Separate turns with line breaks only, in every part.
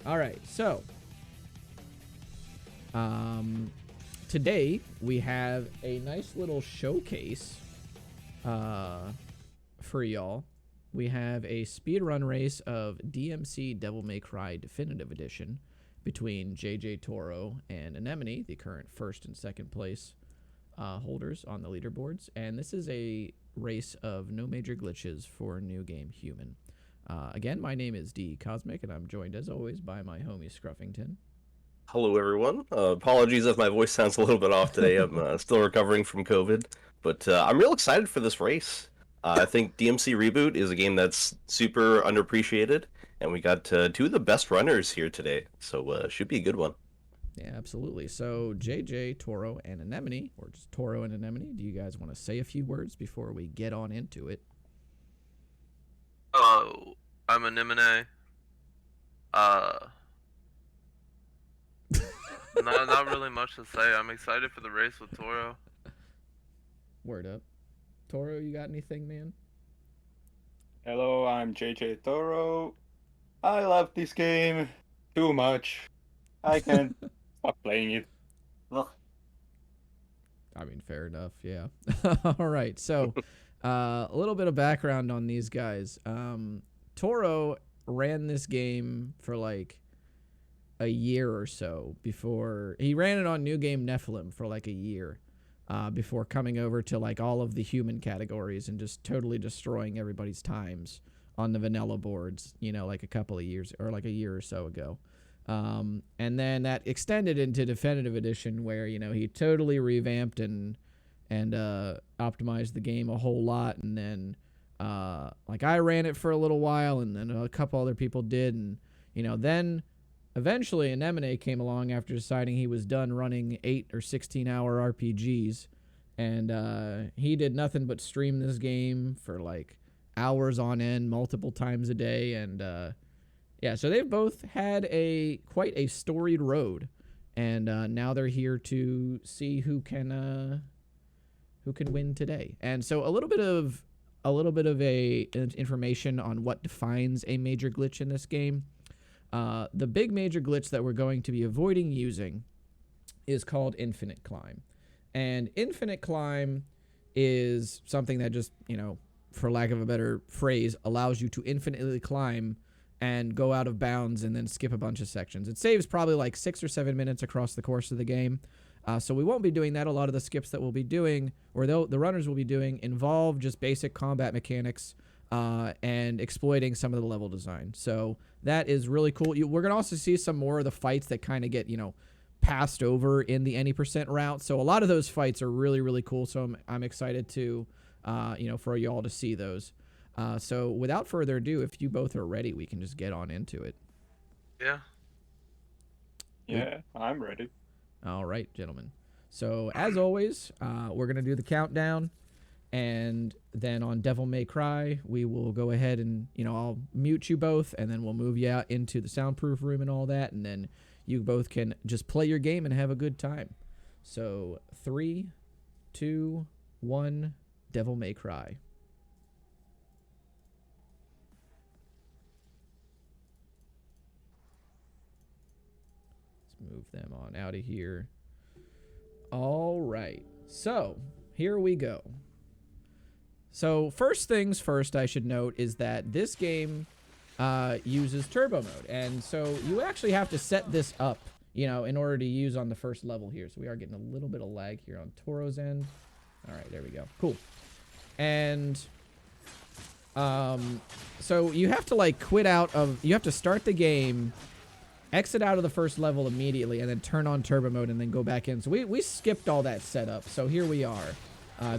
All right, so today we have a nice little showcase for y'all. We have a speedrun race of DmC Devil May Cry Definitive Edition between JJToro and Anemone, the current first and second place holders on the leaderboards. And this is a race of no major glitches for New Game Human. Again, my name is DECosmic, and I'm joined as always by my homie ScruffingTon.
Hello, everyone. Apologies if my voice sounds a little bit off today. I'm still recovering from COVID, but I'm real excited for this race. I think DmC Reboot is a game that's super underappreciated, and we got two of the best runners here today, so should be a good one.
Yeah, absolutely. So JJToro and Anemone, or just Toro and Anemone, do you guys want to say a few words before we get on into it?
Oh, I'm Anemone. Not really much to say. I'm excited for the race with Toro.
Word up. Toro, you got anything, man?
Hello, I'm JJToro. I love this game too much. I can't stop playing it. Ugh.
I mean, fair enough, yeah. All right, so a little bit of background on these guys. Toro ran this game for like a year or so before he ran it on New Game Nephilim for like a year before coming over to like all of the human categories and just totally destroying everybody's times on the vanilla boards, you know, like a couple of years or like a year or so ago. And then that extended into Definitive Edition where, you know, he totally revamped and optimized the game a whole lot. And then like I ran it for a little while and then a couple other people did. And, you know, then eventually Anemone came along after deciding he was done running 8 or 16-hour RPGs. And he did nothing but stream this game for like hours on end, multiple times a day. And yeah, so they've both had quite a storied road. And now they're here to see who can win today. And so a little bit of information on what defines a major glitch in this game. The big major glitch that we're going to be avoiding using is called Infinite Climb. And Infinite Climb is something that just, you know, for lack of a better phrase, allows you to infinitely climb and go out of bounds and then skip a bunch of sections. It saves probably like 6 or 7 minutes across the course of the game. So we won't be doing that. A lot of the skips that we'll be doing, or the runners will be doing, involve just basic combat mechanics and exploiting some of the level design. So that is really cool. We're going to also see some more of the fights that kind of get, you know, passed over in the any % route. So a lot of those fights are really, really cool. So I'm excited to, you know, for y'all to see those. So without further ado, if you both are ready, we can just get on into it.
Yeah.
Yeah, I'm ready.
All right, gentlemen. So as always, we're going to do the countdown. And then on Devil May Cry, we will go ahead and, you know, I'll mute you both, and then we'll move you out into the soundproof room and all that, and then you both can just play your game and have a good time. So 3, 2, 1, Devil May Cry. Let's move them on out of here. All right. So here we go. So first things first, I should note is that this game uses turbo mode. And so you actually have to set this up, you know, in order to use on the first level here. So we are getting a little bit of lag here on Toro's end. All right, there we go. Cool. And so you have to like you have to start the game, exit out of the first level immediately, and then turn on turbo mode and then go back in. So we skipped all that setup. So here we are.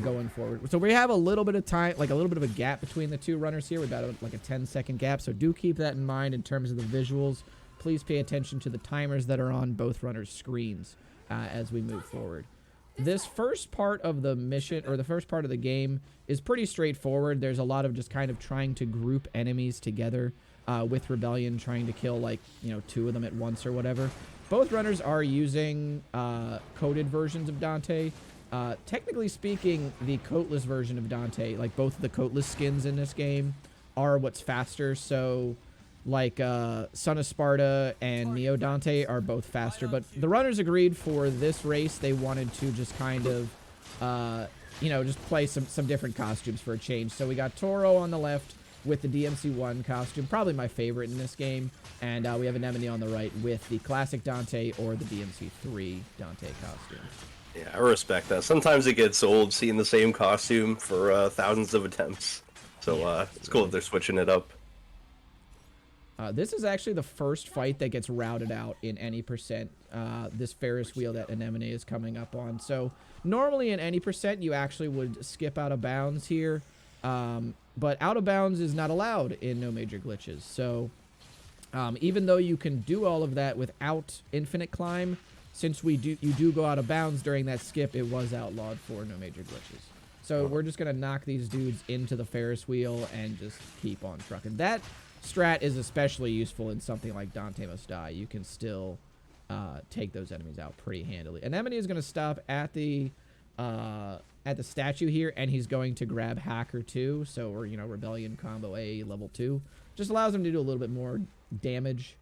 Going forward. So we have a little bit of time, like a little bit of a gap between the two runners here. We've got like a 10-second gap. So do keep that in mind in terms of the visuals. Please pay attention to the timers that are on both runners' screens as we move forward. This first part of the mission, or the first part of the game, is pretty straightforward. There's a lot of just kind of trying to group enemies together with Rebellion, trying to kill like, you know, 2 of them at once or whatever. Both runners are using coded versions of Dante. Technically speaking, the coatless version of Dante, like both of the coatless skins in this game, are what's faster. So like Son of Sparta and Neo Dante are both faster. But the runners agreed for this race they wanted to just kind of, you know, just play some different costumes for a change. So we got Toro on the left with the DMC1 costume, probably my favorite in this game. And we have Anemone on the right with the classic Dante or the DMC3 Dante costume.
Yeah, I respect that. Sometimes it gets old seeing the same costume for thousands of attempts. So it's cool that they're switching it up.
This is actually the first fight that gets routed out in any percent. This Ferris wheel that Anemone is coming up on. So normally in any percent, you actually would skip out of bounds here. But out of bounds is not allowed in No Major Glitches. So even though you can do all of that without infinite climb, since you do go out of bounds during that skip, it was outlawed for No Major Glitches. So we're just going to knock these dudes into the Ferris wheel and just keep on trucking. That strat is especially useful in something like Dante Must Die. You can still take those enemies out pretty handily. Anemone is going to stop at the statue here, and he's going to grab Hacker 2. So we're, you know, Rebellion Combo A level 2. Just allows him to do a little bit more damage.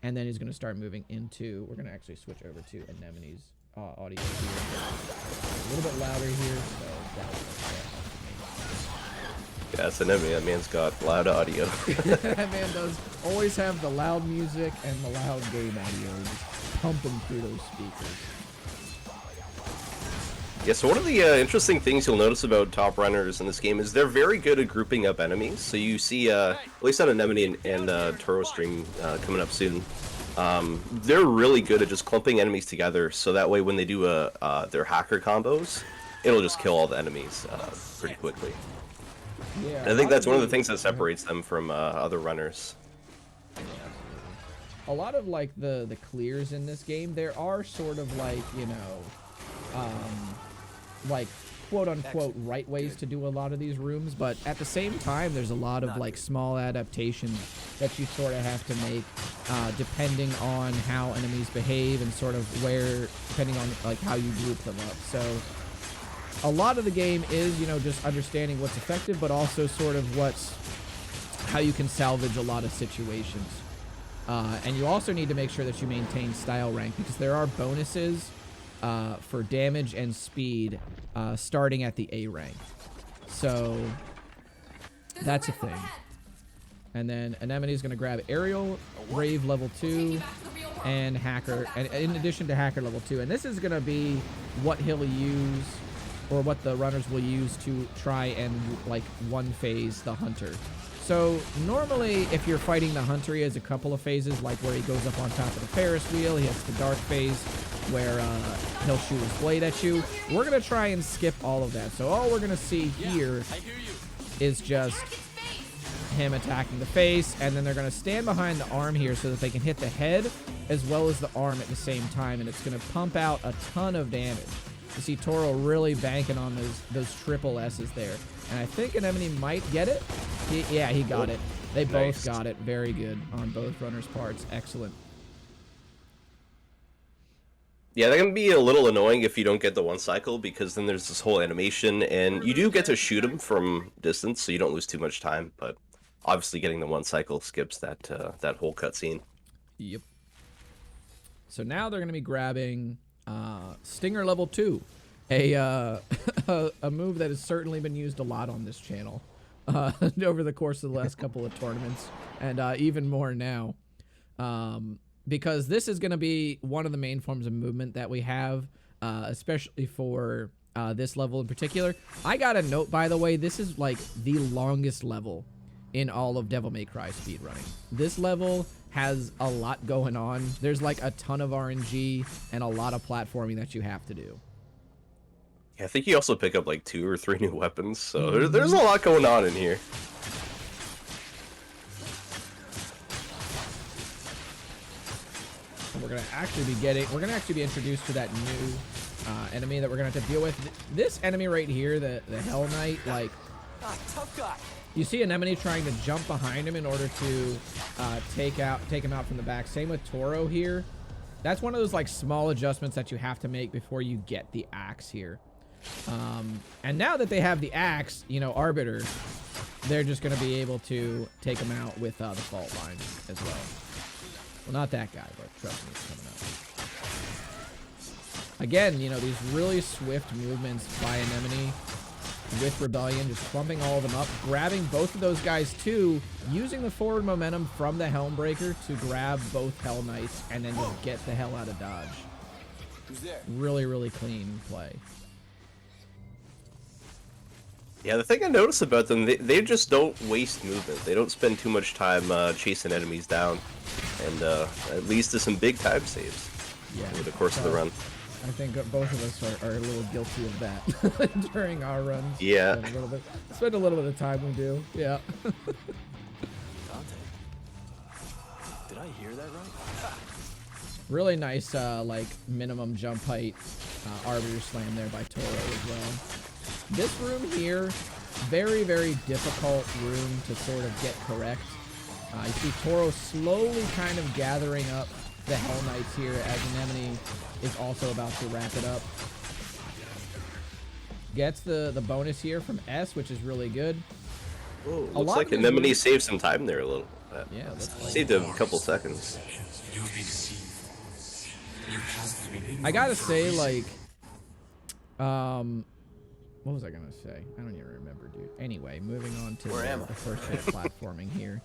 And then he's going to start moving into... We're going to actually switch over to Anemone's audio here. A little bit louder here, so that was
Yeah, it's Anemone. That man's got loud audio.
that man does always have the loud music and the loud game audio just pumping through those speakers.
Yeah, so one of the interesting things you'll notice about top runners in this game is they're very good at grouping up enemies. So you see, at least on Anemone and Toro stream coming up soon, they're really good at just clumping enemies together. So that way, when they do their hacker combos, it'll just kill all the enemies pretty quickly.
Yeah,
And I think that's one of the things that separates them from other runners.
Yeah, a lot of like the clears in this game, there are sort of like, you know, like quote unquote right ways to do a lot of these rooms, but at the same time there's a lot of like small adaptations that you sort of have to make depending on how enemies behave and sort of where, depending on like how you group them up. So a lot of the game is, you know, just understanding what's effective, but also sort of how you can salvage a lot of situations. And you also need to make sure that you maintain style rank, because there are bonuses for damage and speed starting at the A rank. So that's a thing. And then Anemone is going to grab Aerial, Rave level 2, and Hacker, and in addition to Hacker level 2. And this is going to be what he'll use, or what the runners will use to try and like one phase the Hunter. So normally if you're fighting the Hunter, he has a couple of phases, like where he goes up on top of the Ferris wheel. He has the dark phase where he'll shoot his blade at you. We're going to try and skip all of that. So all we're going to see here is just him attacking the face, and then they're going to stand behind the arm here so that they can hit the head as well as the arm at the same time, and it's going to pump out a ton of damage. You see Toro really banking on those triple S's there. And I think Anemone might get it. Yeah, he got it. They both got it. Very good on both runners' parts. Excellent.
Yeah, that can be a little annoying if you don't get the one cycle, because then there's this whole animation, and you do get to shoot him from distance, so you don't lose too much time, but obviously getting the one cycle skips that whole cutscene.
Yep. So now they're going to be grabbing Stinger level 2, a move that has certainly been used a lot on this channel over the course of the last couple of tournaments, and even more now. Because this is going to be one of the main forms of movement that we have, especially for this level in particular. I got a note, by the way, this is like the longest level in all of Devil May Cry speedrunning. This level has a lot going on. There's like a ton of RNG and a lot of platforming that you have to do.
Yeah, I think you also pick up like 2 or 3 new weapons, so there's a lot going on in here.
We're gonna actually be introduced to that new enemy that we're gonna have to deal with. This enemy right here, the Hell Knight, like,
tough guy.
You see Anemone trying to jump behind him in order to take him out from the back. Same with Toro here. That's one of those like small adjustments that you have to make before you get the axe here. And now that they have the axe, you know, Arbiter, they're just going to be able to take him out with the fault line as well. Well, not that guy, but trust me, it's coming up. Again, you know, these really swift movements by Anemone with Rebellion, just clumping all of them up, grabbing both of those guys too, using the forward momentum from the Helmbreaker to grab both Hell Knights and then just get the hell out of dodge. Really, really clean play.
Yeah, the thing I notice about them, they just don't waste movement. They don't spend too much time chasing enemies down, and at least to some big time saves over the course of the run.
I think both of us are a little guilty of that during our runs.
Yeah.
Spend a little bit of time we do. Yeah.
Did I hear that right?
Really nice, like, minimum jump height Arbiter Slam there by Toro as well. This room here, very, very difficult room to sort of get correct. You see Toro slowly kind of gathering up the Hell Knights here as Anemone is also about to wrap it up. Gets the bonus here from S, which is really good.
Ooh, looks like Anemone saved some time there a little bit.
Yeah,
saved a couple seconds.
I gotta say, like, what was I gonna say? I don't even remember, dude. Anyway, moving on to the first bit of platforming here.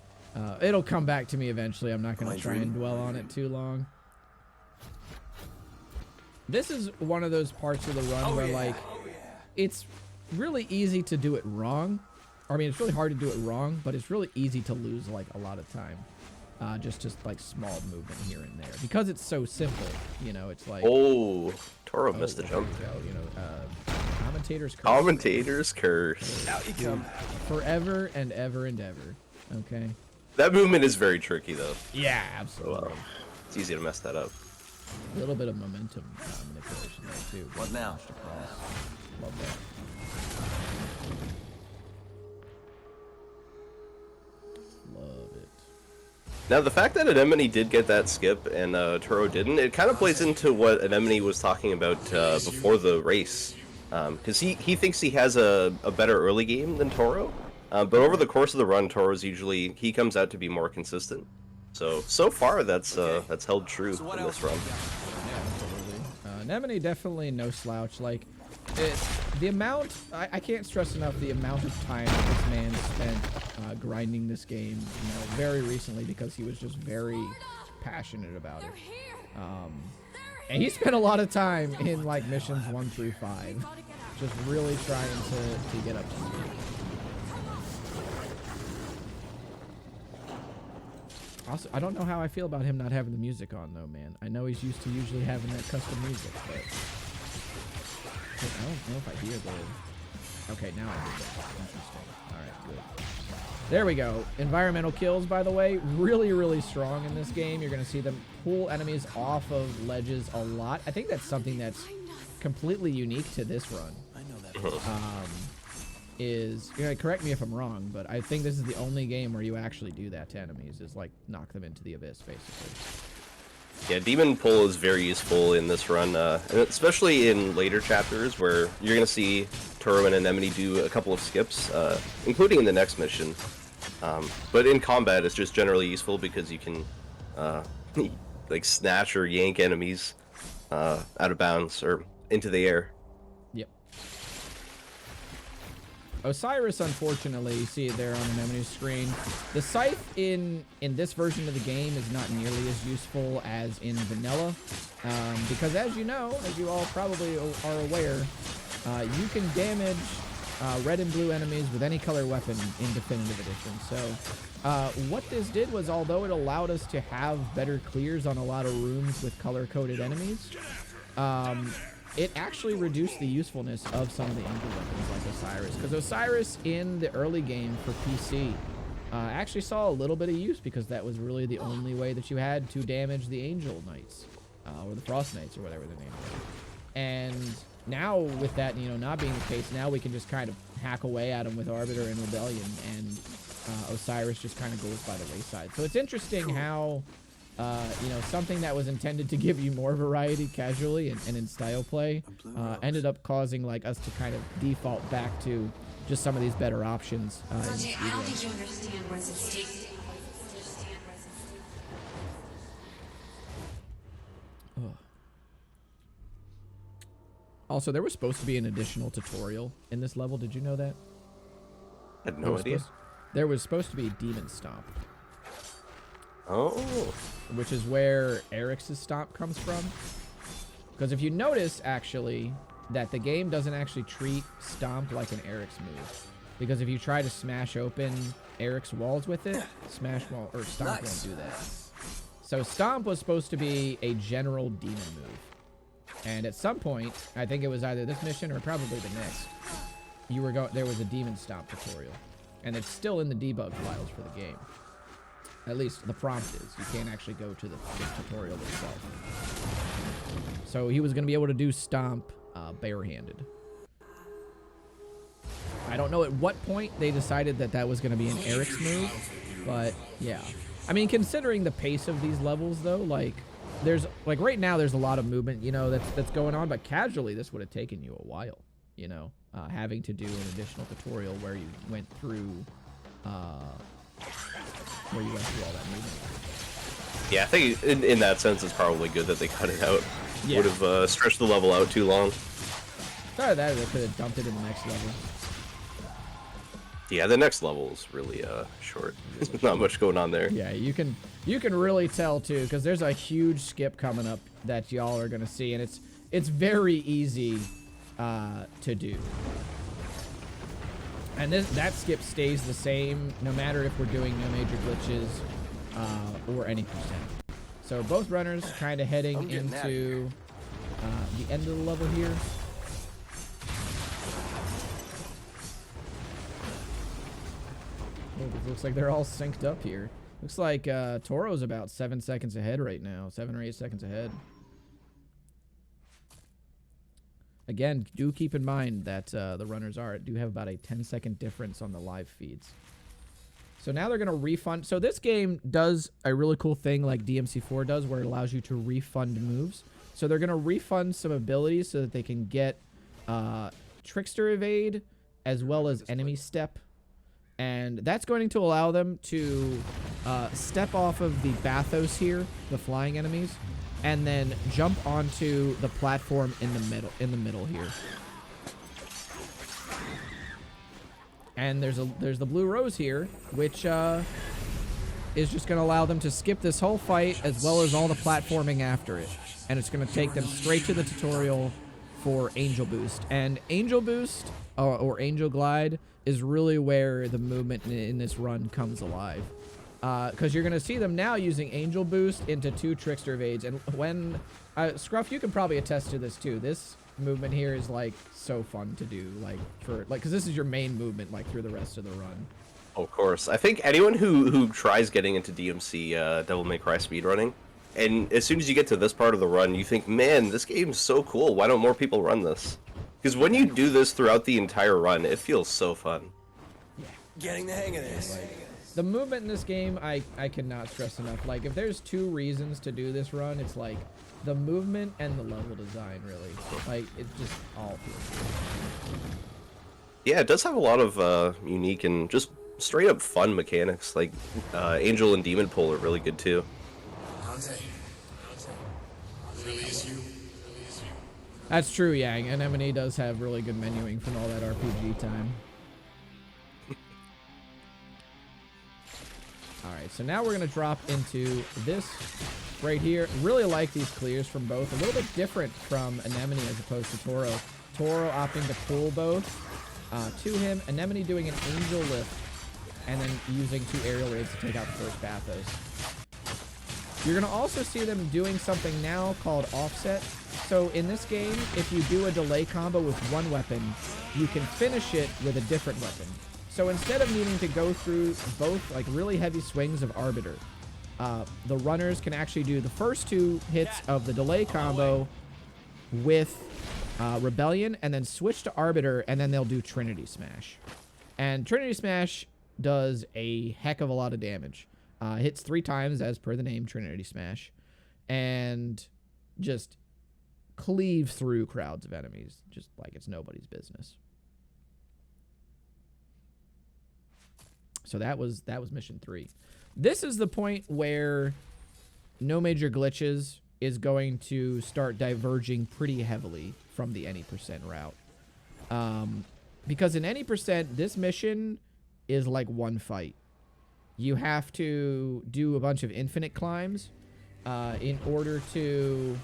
It'll come back to me eventually. I'm not gonna try and dwell on it too long. This is one of those parts of the run where, like, it's really easy to do it wrong. I mean, it's really hard to do it wrong, but it's really easy to lose, like, a lot of time. Just like small movement here and there because it's so simple. You know, it's like
Toro missed the jump.
You know, commentator's curse.
Commentator's curse.
Out you come.
Forever and ever and ever. Okay.
That movement is very tricky though.
Yeah, absolutely.
It's easy to mess that up.
A little bit of momentum manipulation there too.
What now?
Love that. Love it.
Now, the fact that Anemone did get that skip and Toro didn't, it kind of plays into what Anemone was talking about before the race. Because he thinks he has a better early game than Toro. But over the course of the run, Toro's usually, he comes out to be more consistent. So far, that's held true in this run.
Yeah, absolutely. Anemone definitely no slouch. Like, the amount, I can't stress enough the amount of time this man spent grinding this game, you know, very recently because he was just very passionate about it. And he spent a lot of time in, like, missions 1 through 5, just really trying to get up to speed. Also, I don't know how I feel about him not having the music on, though, man. I know he's used to usually having that custom music, but I don't know if I hear the... Okay, now I hear that. Interesting. Alright, good. There we go. Environmental kills, by the way, really, really strong in this game. You're going to see them pull enemies off of ledges a lot. I think that's something that's completely unique to this run.
I know that.
Is, correct me if I'm wrong, but I think this is the only game where you actually do that to enemies, is like knock them into the abyss, basically.
Yeah, Demon Pull is very useful in this run, and especially in later chapters where you're going to see Toro and Anemone do a couple of skips, including in the next mission. But in combat, it's just generally useful because you can like snatch or yank enemies out of bounds or into the air.
Yep. Osiris, unfortunately, you see it there on Anemone's screen. The scythe in this version of the game is not nearly as useful as in vanilla, because as you know, as you all probably are aware, you can damage red and blue enemies with any color weapon in Definitive Edition. So what this did was, although it allowed us to have better clears on a lot of rooms with color-coded enemies, it actually reduced the usefulness of some of the angel weapons like Osiris. Because Osiris in the early game for PC actually saw a little bit of use because that was really the only way that you had to damage the angel knights, or the frost knights, or whatever their name is. And now with that, you know, not being the case, now we can just kind of hack away at them with Arbiter and Rebellion, and Osiris just kind of goes by the wayside. So it's interesting how, you know, something that was intended to give you more variety casually and in style play ended up causing like us to kind of default back to just some of these better options. In
Dante, I don't
Speedrun.
think you understand what's at stake.
Also, there was supposed to be an additional tutorial in this level. Did you know that?
I had no idea.
There was supposed to be Demon Stomp,
Oh.
which is where Eric's stomp comes from. Because if you notice, actually, that the game doesn't actually treat Stomp like an Eric's move. Because if you try to smash open Eric's walls with it, Stomp won't do that. So Stomp was supposed to be a general demon move. And at some point, I think it was either this mission or probably the next, there was a Demon Stomp tutorial. And it's still in the debug files for the game. At least the prompt is. You can't actually go to the tutorial itself. So he was going to be able to do Stomp barehanded. I don't know at what point they decided that that was going to be an Eric's move, but yeah. I mean, considering the pace of these levels, though, like right now there's a lot of movement, you know, that's going on, but casually this would have taken you a while, you know, having to do an additional tutorial where you went through all that movement.
Yeah, I think in that sense it's probably good that they cut it out.
Yeah.
Would have stretched the level out too long.
Sorry that they could have dumped it in the next level.
Yeah, the next level is really short. There's not much going on there.
Yeah, you can really tell too, because there's a huge skip coming up that y'all are gonna see, and it's very easy to do. And that skip stays the same no matter if we're doing no major glitches or any percent. So both runners kind of heading into the end of the level here. Oh, it looks like they're all synced up here. Looks like Toro's about 7 seconds ahead right now. 7 or 8 seconds ahead. Again, do keep in mind that the runners do have about a 10-second difference on the live feeds. So now they're going to refund. So this game does a really cool thing like DMC4 does, where it allows you to refund moves. So they're going to refund some abilities so that they can get Trickster Evade as well as Enemy Step. And that's going to allow them to step off of the Bathos here, the flying enemies, and then jump onto the platform in the middle here. And there's the blue rose here, which is just going to allow them to skip this whole fight as well as all the platforming after it. And it's going to take them straight to the tutorial for Angel Boost. And Angel Boost or Angel Glide is really where the movement in this run comes alive. Because you're going to see them now using Angel Boost into 2 Trickster Evades. And when... Scruff, you can probably attest to this too. This movement here is like so fun to do, because this is your main movement like through the rest of the run.
Of course. I think anyone who tries getting into DMC Devil May Cry speedrunning, and as soon as you get to this part of the run, you think, man, this game's so cool. Why don't more people run this? Because when you do this throughout the entire run, it feels so fun.
Getting the hang of this.
The movement in this game, I cannot stress enough. Like, if there's 2 reasons to do this run, it's like the movement and the level design, really. Like, it just all feels good.
Yeah, it does have a lot of unique and just straight up fun mechanics. Like, Angel and Demon Pull are really good too.
That's true, Yang. Anemone does have really good menuing from all that RPG time. Alright, so now we're going to drop into this right here. Really like these clears from both. A little bit different from Anemone as opposed to Toro. Toro opting to pull both to him. Anemone doing an Angel Lift and then using 2 aerial raids to take out the first Bathos. You're going to also see them doing something now called Offset. So in this game, if you do a delay combo with one weapon, you can finish it with a different weapon. So instead of needing to go through both like really heavy swings of Arbiter, the runners can actually do the first 2 hits of the delay combo with Rebellion and then switch to Arbiter, and then they'll do Trinity Smash. And Trinity Smash does a heck of a lot of damage. Hits 3 times as per the name, Trinity Smash, and just cleaves through crowds of enemies just like it's nobody's business. So that was mission 3. This is the point where no major glitches is going to start diverging pretty heavily from the any percent route. Because in any percent, this mission is like one fight. You have to do a bunch of infinite climbs in order to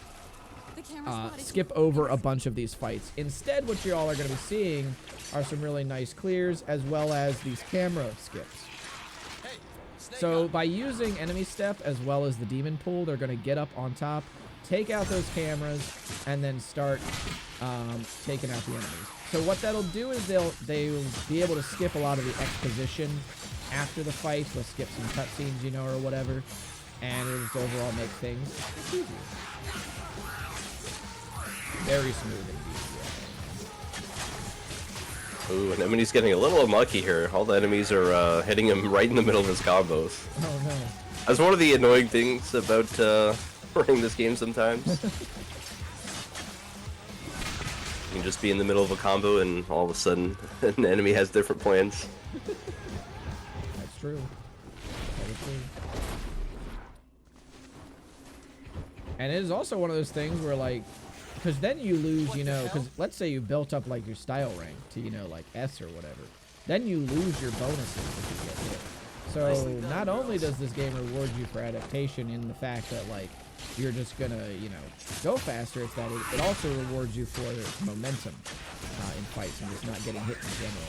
skip over a bunch of these fights. Instead, what you all are going to be seeing are some really nice clears as well as these camera skips. So by using enemy step as well as the demon pool, they're going to get up on top, take out those cameras, and then start taking out the enemies. So what that'll do is they'll be able to skip a lot of the exposition after the fight. They'll skip some cutscenes, you know, or whatever, and it'll just overall make things easier. Very smooth indeed.
Ooh, Anemone's getting a little unlucky here. All the enemies are hitting him right in the middle of his combos.
Oh no.
That's one of the annoying things about playing this game sometimes. You can just be in the middle of a combo and all of a sudden an enemy has different plans.
That's true. That is true. And it is also one of those things where, like, because then you lose, you know, because let's say you built up, like, your style rank to, you know, like, S or whatever. Then you lose your bonuses if you get hit. So not only does this game reward you for adaptation in the fact that, like, you're just gonna, you know, go faster, it's that it also rewards you for momentum in fights and just not getting hit in general.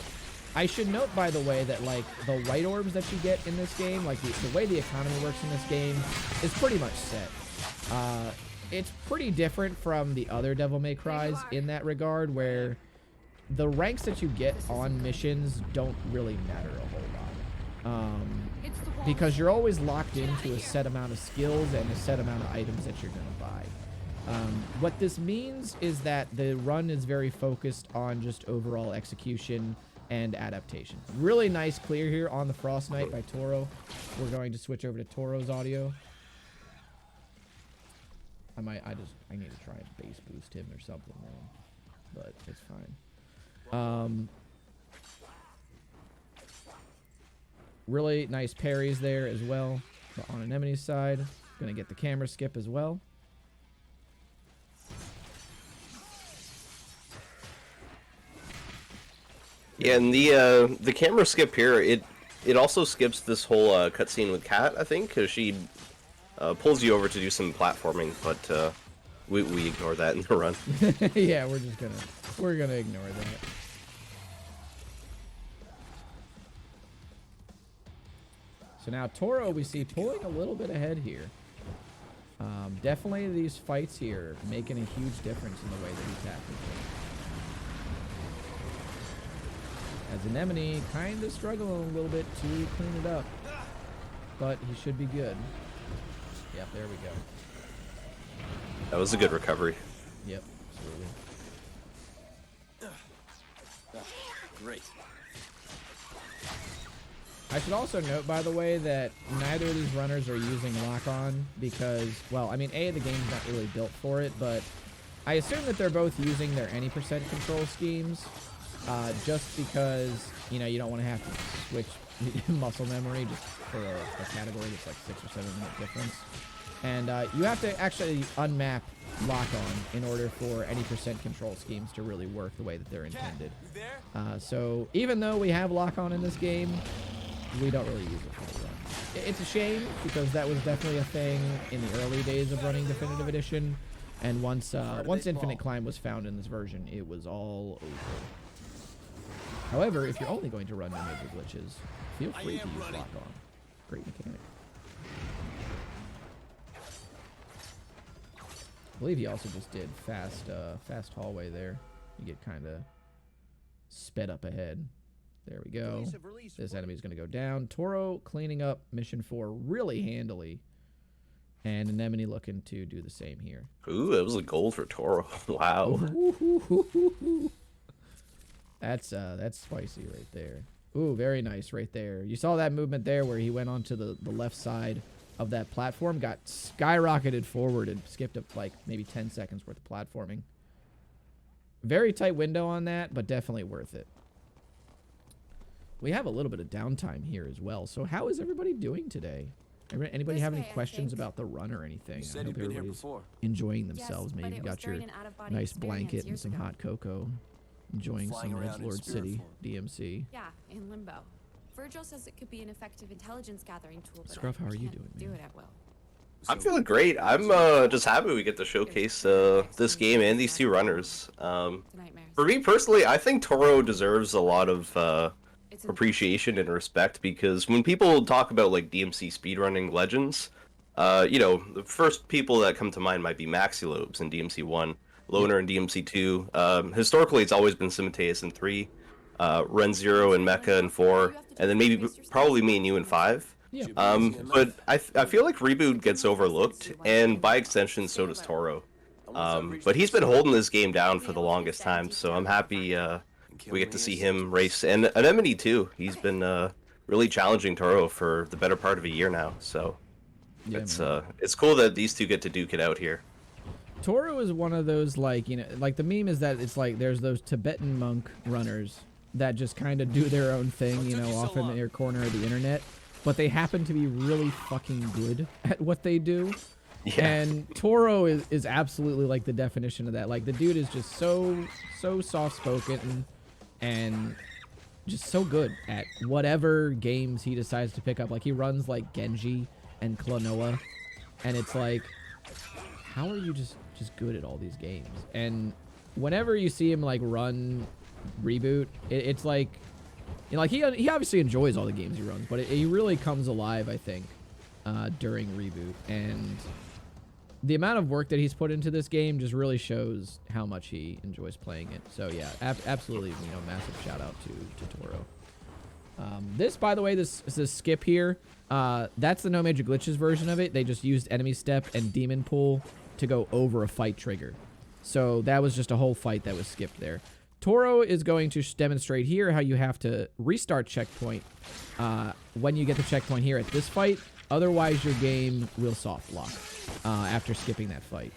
I should note, by the way, that, like, the white orbs that you get in this game, like, the way the economy works in this game is pretty much set. It's pretty different from the other Devil May Cries in that regard, where the ranks that you get on missions don't really matter a whole lot. Because you're always locked into a set amount of skills and a set amount of items that you're going to buy. What this means is that the run is very focused on just overall execution and adaptation. Really nice clear here on the Frost Knight by Toro. We're going to switch over to Toro's audio. I need to try and bass boost him or something, man. But it's fine. Really nice parries there as well. But on Anemone's side, gonna get the camera skip as well.
Yeah, and the camera skip here, it also skips this whole cutscene with Kat, I think, because she pulls you over to do some platforming, but we ignore that in the run.
Yeah, we're gonna ignore that. So now Toro we see pulling a little bit ahead here. Definitely these fights here making a huge difference in the way that he's tackling things. As Anemone kind of struggling a little bit to clean it up. But he should be good. Yep, there we go.
That was a good recovery.
Yep, absolutely.
Great.
I should also note, by the way, that neither of these runners are using lock-on because, well, I mean, A, the game's not really built for it, but I assume that they're both using their any percent control schemes just because, you know, you don't want to have to switch muscle memory just for a category that's like 6 or 7 minute difference. And you have to actually unmap lock-on in order for any percent control schemes to really work the way that they're intended. So even though we have lock-on in this game, we don't really use it for the run. It's a shame because that was definitely a thing in the early days of running Definitive Edition, and once Infinite Climb was found in this version, it was all over. However, if you're only going to run no major glitches, feel free to use lock-on. Great mechanic. I believe he also just did fast hallway there. You get kind of sped up ahead. There we go. This enemy's going to go down. Toro cleaning up mission 4 really handily. And Anemone looking to do the same here.
Ooh, that was a gold for Toro. Wow.
That's spicy right there. Ooh, very nice right there. You saw that movement there where he went onto the left side of that platform, got skyrocketed forward and skipped up like maybe 10 seconds worth of platforming. Very tight window on that, but definitely worth it. We have a little bit of downtime here as well. So how is everybody doing today? Anybody have any questions about the run or anything?
You
I
said
hope
you've been here
everybody's
before.
enjoying themselves.
Yes, but
Maybe
it
you
was
got your
during an out-of-body
nice blanket
experience
and
years
some
ago.
hot cocoa. Enjoying
Flying
some
around in
Edgelord
spirit
City,
form.
DMC.
Yeah, in limbo. Virgil says it could be an effective intelligence gathering tool, but
Scruff, how are you
can't
doing,
do
man?
it at will.
I'm feeling great. I'm just happy we get to showcase this game and these two runners.
Nightmares.
For me personally, I think Toro deserves a lot of
It's an
appreciation and respect, because when people talk about like DMC speedrunning legends, you know, the first people that come to mind might be Maxilobes in DMC 1, Loner in DMC 2. Historically, it's always been Simoteus in 3, Ren 0 and Mecha in 4, and then maybe probably me and you in 5.
Yeah.
But I feel like Reboot gets overlooked, and by extension, so does Toro. But he's been holding this game down for the longest time, so I'm happy we get to see him race. And Anemone too. He's been really challenging Toro for the better part of a year now, so
Yeah,
it's cool that these two get to duke it out here.
Toro is one of those, like, you know, like the meme is that it's like there's those Tibetan monk runners that just kind of do their own thing, you know, off in their corner of the internet, but they happen to be really fucking good at what they do.
Yeah.
And Toro is absolutely like the definition of that. Like, the dude is just so soft-spoken and just so good at whatever games he decides to pick up. Like, he runs like Genji and Klonoa, and it's like, how are you just good at all these games? And whenever you see him like run Reboot, it's like, you know, like he obviously enjoys all the games he runs, but he really comes alive, I think, during Reboot. And the amount of work that he's put into this game just really shows how much he enjoys playing it. So yeah, absolutely, you know, massive shout out to Toro. This, by the way, this skip here, that's the No Major Glitches version of it. They just used Enemy Step and Demon Pool to go over a fight trigger. So that was just a whole fight that was skipped there. Toro is going to demonstrate here how you have to restart checkpoint when you get the checkpoint here at this fight. Otherwise, your game will soft lock after skipping that fight.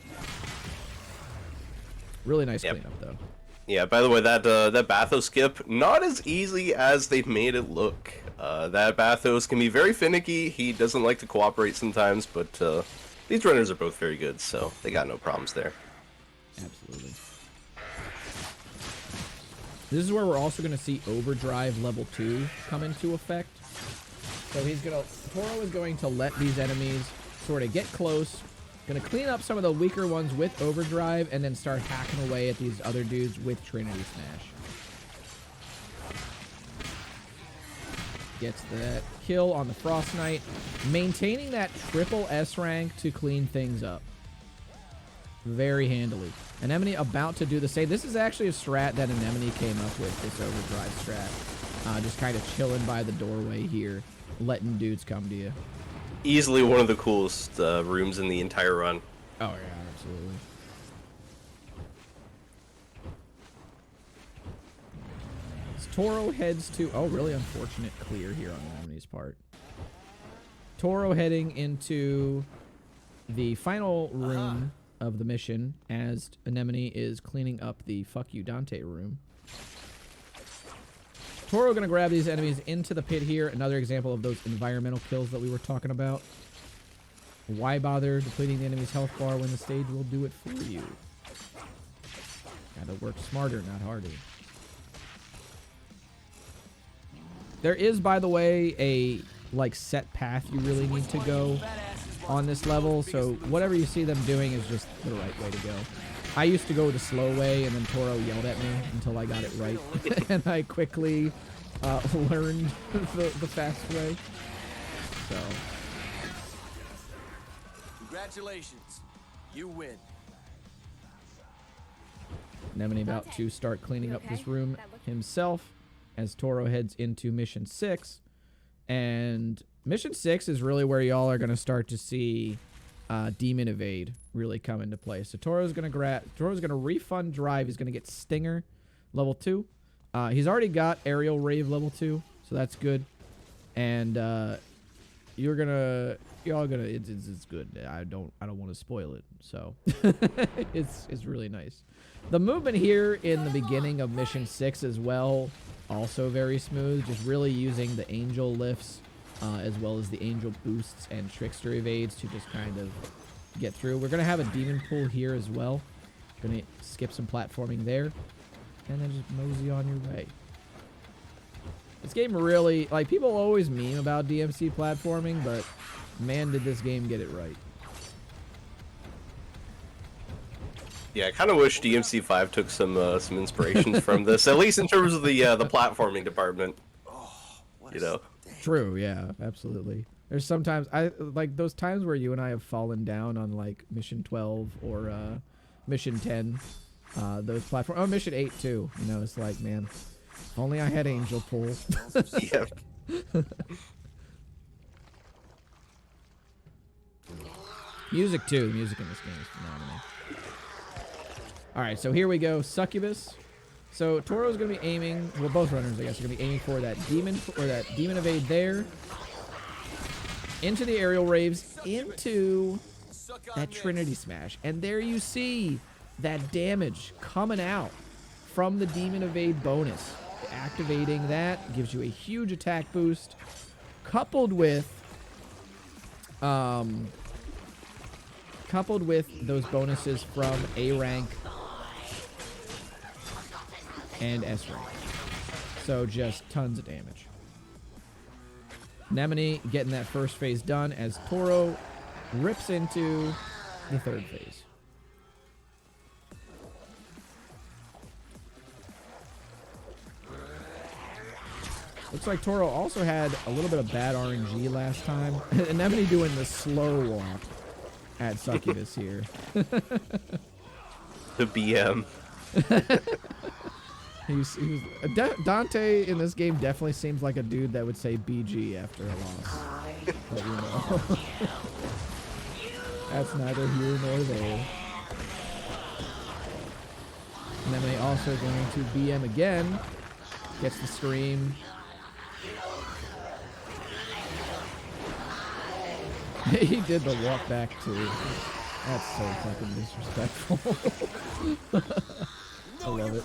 Really nice cleanup, though.
Yeah, by the way, that Bathos skip, not as easy as they've made it look. That Bathos can be very finicky. He doesn't like to cooperate sometimes, but these runners are both very good, so they got no problems there.
Absolutely. This is where we're also going to see Overdrive level 2 come into effect. So Toro is going to let these enemies sort of get close, going to clean up some of the weaker ones with Overdrive, and then start hacking away at these other dudes with Trinity Smash. Gets that kill on the Frost Knight, maintaining that triple S rank to clean things up. Very handily. Anemone about to do the same. This is actually a strat that Anemone came up with, this Overdrive strat. Just kind of chilling by the doorway here, letting dudes come to you.
Easily one of the coolest rooms in the entire run.
Oh, yeah, absolutely. As Toro heads to... Oh, really unfortunate clear here on Anemone's part. Toro heading into the final room of the mission as Anemone is cleaning up the Fuck You Dante room. Toro gonna grab these enemies into the pit here. Another example of those environmental kills that we were talking about. Why bother depleting the enemy's health bar when the stage will do it for you? Gotta work smarter, not harder. There is, by the way, a like set path you really need to go on this level, so whatever you see them doing is just the right way to go. I used to go the slow way, and then Toro yelled at me until I got it right, and I quickly learned the fast way. So,
Congratulations, you win.
Anemone about to start cleaning up this room himself as Toro heads into Mission 6. And Mission 6 is really where y'all are going to start to see Demon Evade really come into play. So Toro's going to refund Drive. He's going to get Stinger level 2. He's already got Aerial Rave level 2, so that's good. And you're going you're all gonna. It's good. I don't want to spoil it. So it's really nice. The movement here in the beginning of Mission 6 as well, also very smooth. Just really using the angel lifts as well as the angel boosts and trickster evades to just kind of get through. We're gonna have a demon pool here as well. Gonna skip some platforming there, and then just mosey on your way. This game really, like, people always meme about DMC platforming, but man, did this game get it right.
Yeah, I kind of wish DMC 5 took some inspirations from this, at least in terms of the platforming department. You know.
True, yeah, absolutely. There's sometimes I like those times where you and I have fallen down on like Mission 12 or Mission 10, those platforms. Oh, Mission 8 too. You know, it's like, man, if only I had Angel Pool.
Yeah.
Music too. Music in this game is phenomenal. All right, so here we go. Succubus. So Toro's gonna be aiming. Well, both runners, I guess, are gonna be aiming for that demon or that demon evade there. Into the aerial raves, into that Trinity Smash. And there you see that damage coming out from the Demon Evade bonus. Activating that gives you a huge attack boost, coupled with those bonuses from A rank and S rank. So just tons of damage. Anemone getting that first phase done as Toro rips into the third phase. Looks like Toro also had a little bit of bad RNG last time. Anemone doing the slow walk at Succubus here.
The BM.
Dante in this game definitely seems like a dude that would say BG after a loss. But you know, that's neither here nor there. Anemone also going to BM again. Gets the scream. He did the walk back too. That's so fucking disrespectful. I love it.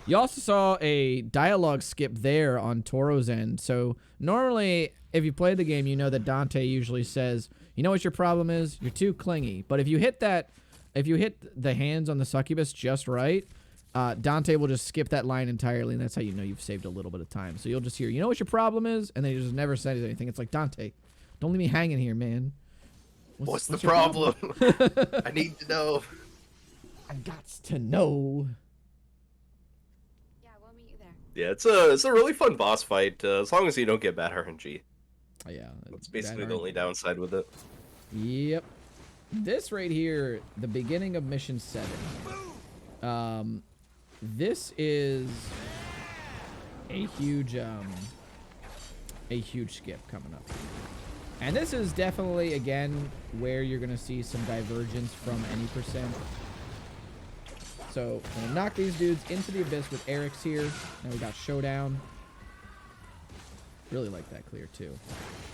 You also saw a dialogue skip there on Toro's end. So normally, if you play the game, you know that Dante usually says, "You know what your problem is? You're too clingy." But if you hit the hands on the succubus just right, Dante will just skip that line entirely, and that's how you know you've saved a little bit of time. So you'll just hear, "You know what your problem is?" And then he just never says anything. It's like, Dante, don't leave me hanging here, man.
What's the problem? I need to know.
I gots to know.
Yeah, we'll meet you there.
Yeah, it's a really fun boss fight, as long as you don't get bad RNG.
Yeah.
That's basically the only downside with it.
Yep. This right here, the beginning of Mission 7. This is a huge skip coming up. And this is definitely, again, where you're going to see some divergence from any percent. So, I'm going to knock these dudes into the abyss with Eric's here. Now we got Showdown. Really like that clear, too.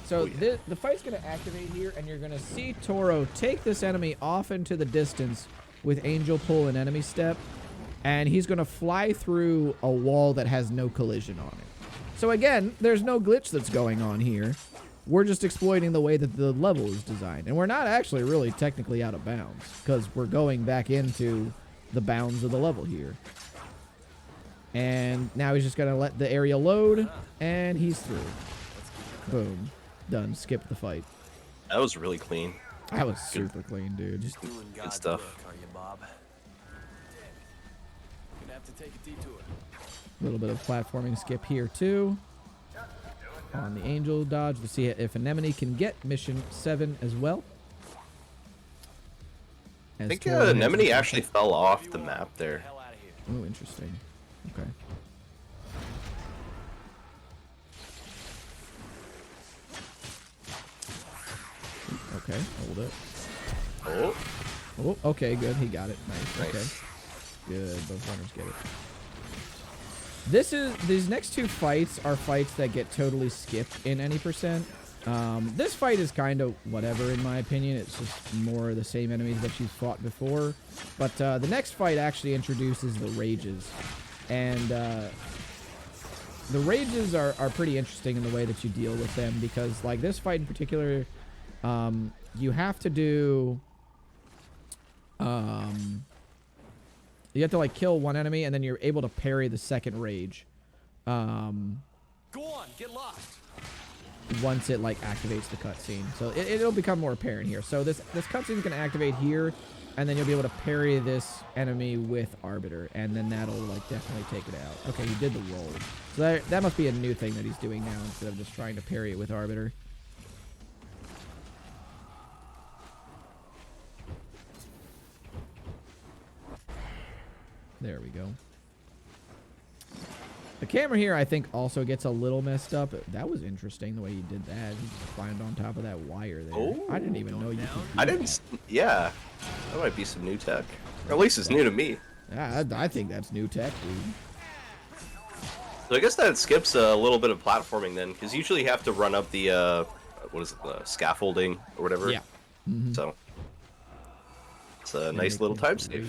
So, the fight's going to activate here, and you're going to see Toro take this enemy off into the distance with Angel Pull and Enemy Step. And he's going to fly through a wall that has no collision on it. So, again, there's no glitch that's going on here. We're just exploiting the way that the level is designed. And we're not actually really technically out of bounds, because we're going back into the bounds of the level here. And now he's just going to let the area load, and he's through. Boom. Done. Skip the fight.
That was really clean.
That was super clean, dude.
Good stuff.
Are you, Bob? Gonna have to take a detour.
A little bit of platforming skip here, too. On the Angel dodge. We'll see if Anemone can get Mission 7 as well.
I think Anemone actually fell off the map there.
Oh, interesting. Okay. Okay, hold it.
Oh,
Oh, okay, good. He got it. Nice.
Nice.
Okay. Good. Both runners get it. These next two fights are fights that get totally skipped in any percent. This fight is kind of whatever in my opinion. It's just more the same enemies that you've fought before. But the next fight actually introduces the rages. And the rages are pretty interesting in the way that you deal with them. Because like this fight in particular, you have to do... you have to like kill one enemy and then you're able to parry the second rage.
Go on, get lost.
Once it like activates the cutscene, so it'll become more apparent here. So this cutscene is going to activate here, and then you'll be able to parry this enemy with Arbiter, and then that'll like definitely take it out. Okay, he did the roll, so that must be a new thing that he's doing now instead of just trying to parry it with Arbiter. There we go. The camera here, I think, also gets a little messed up. That was interesting, the way he did that. He just climbed on top of that wire there.
Oh,
I didn't even know you could do
I didn't...
that.
Yeah. That might be some new tech. Or at least it's new to me.
Yeah, I think that's new tech, dude.
So I guess that skips a little bit of platforming then, because usually you have to run up the, what is it, the scaffolding or whatever.
Yeah.
So it's a nice little time save.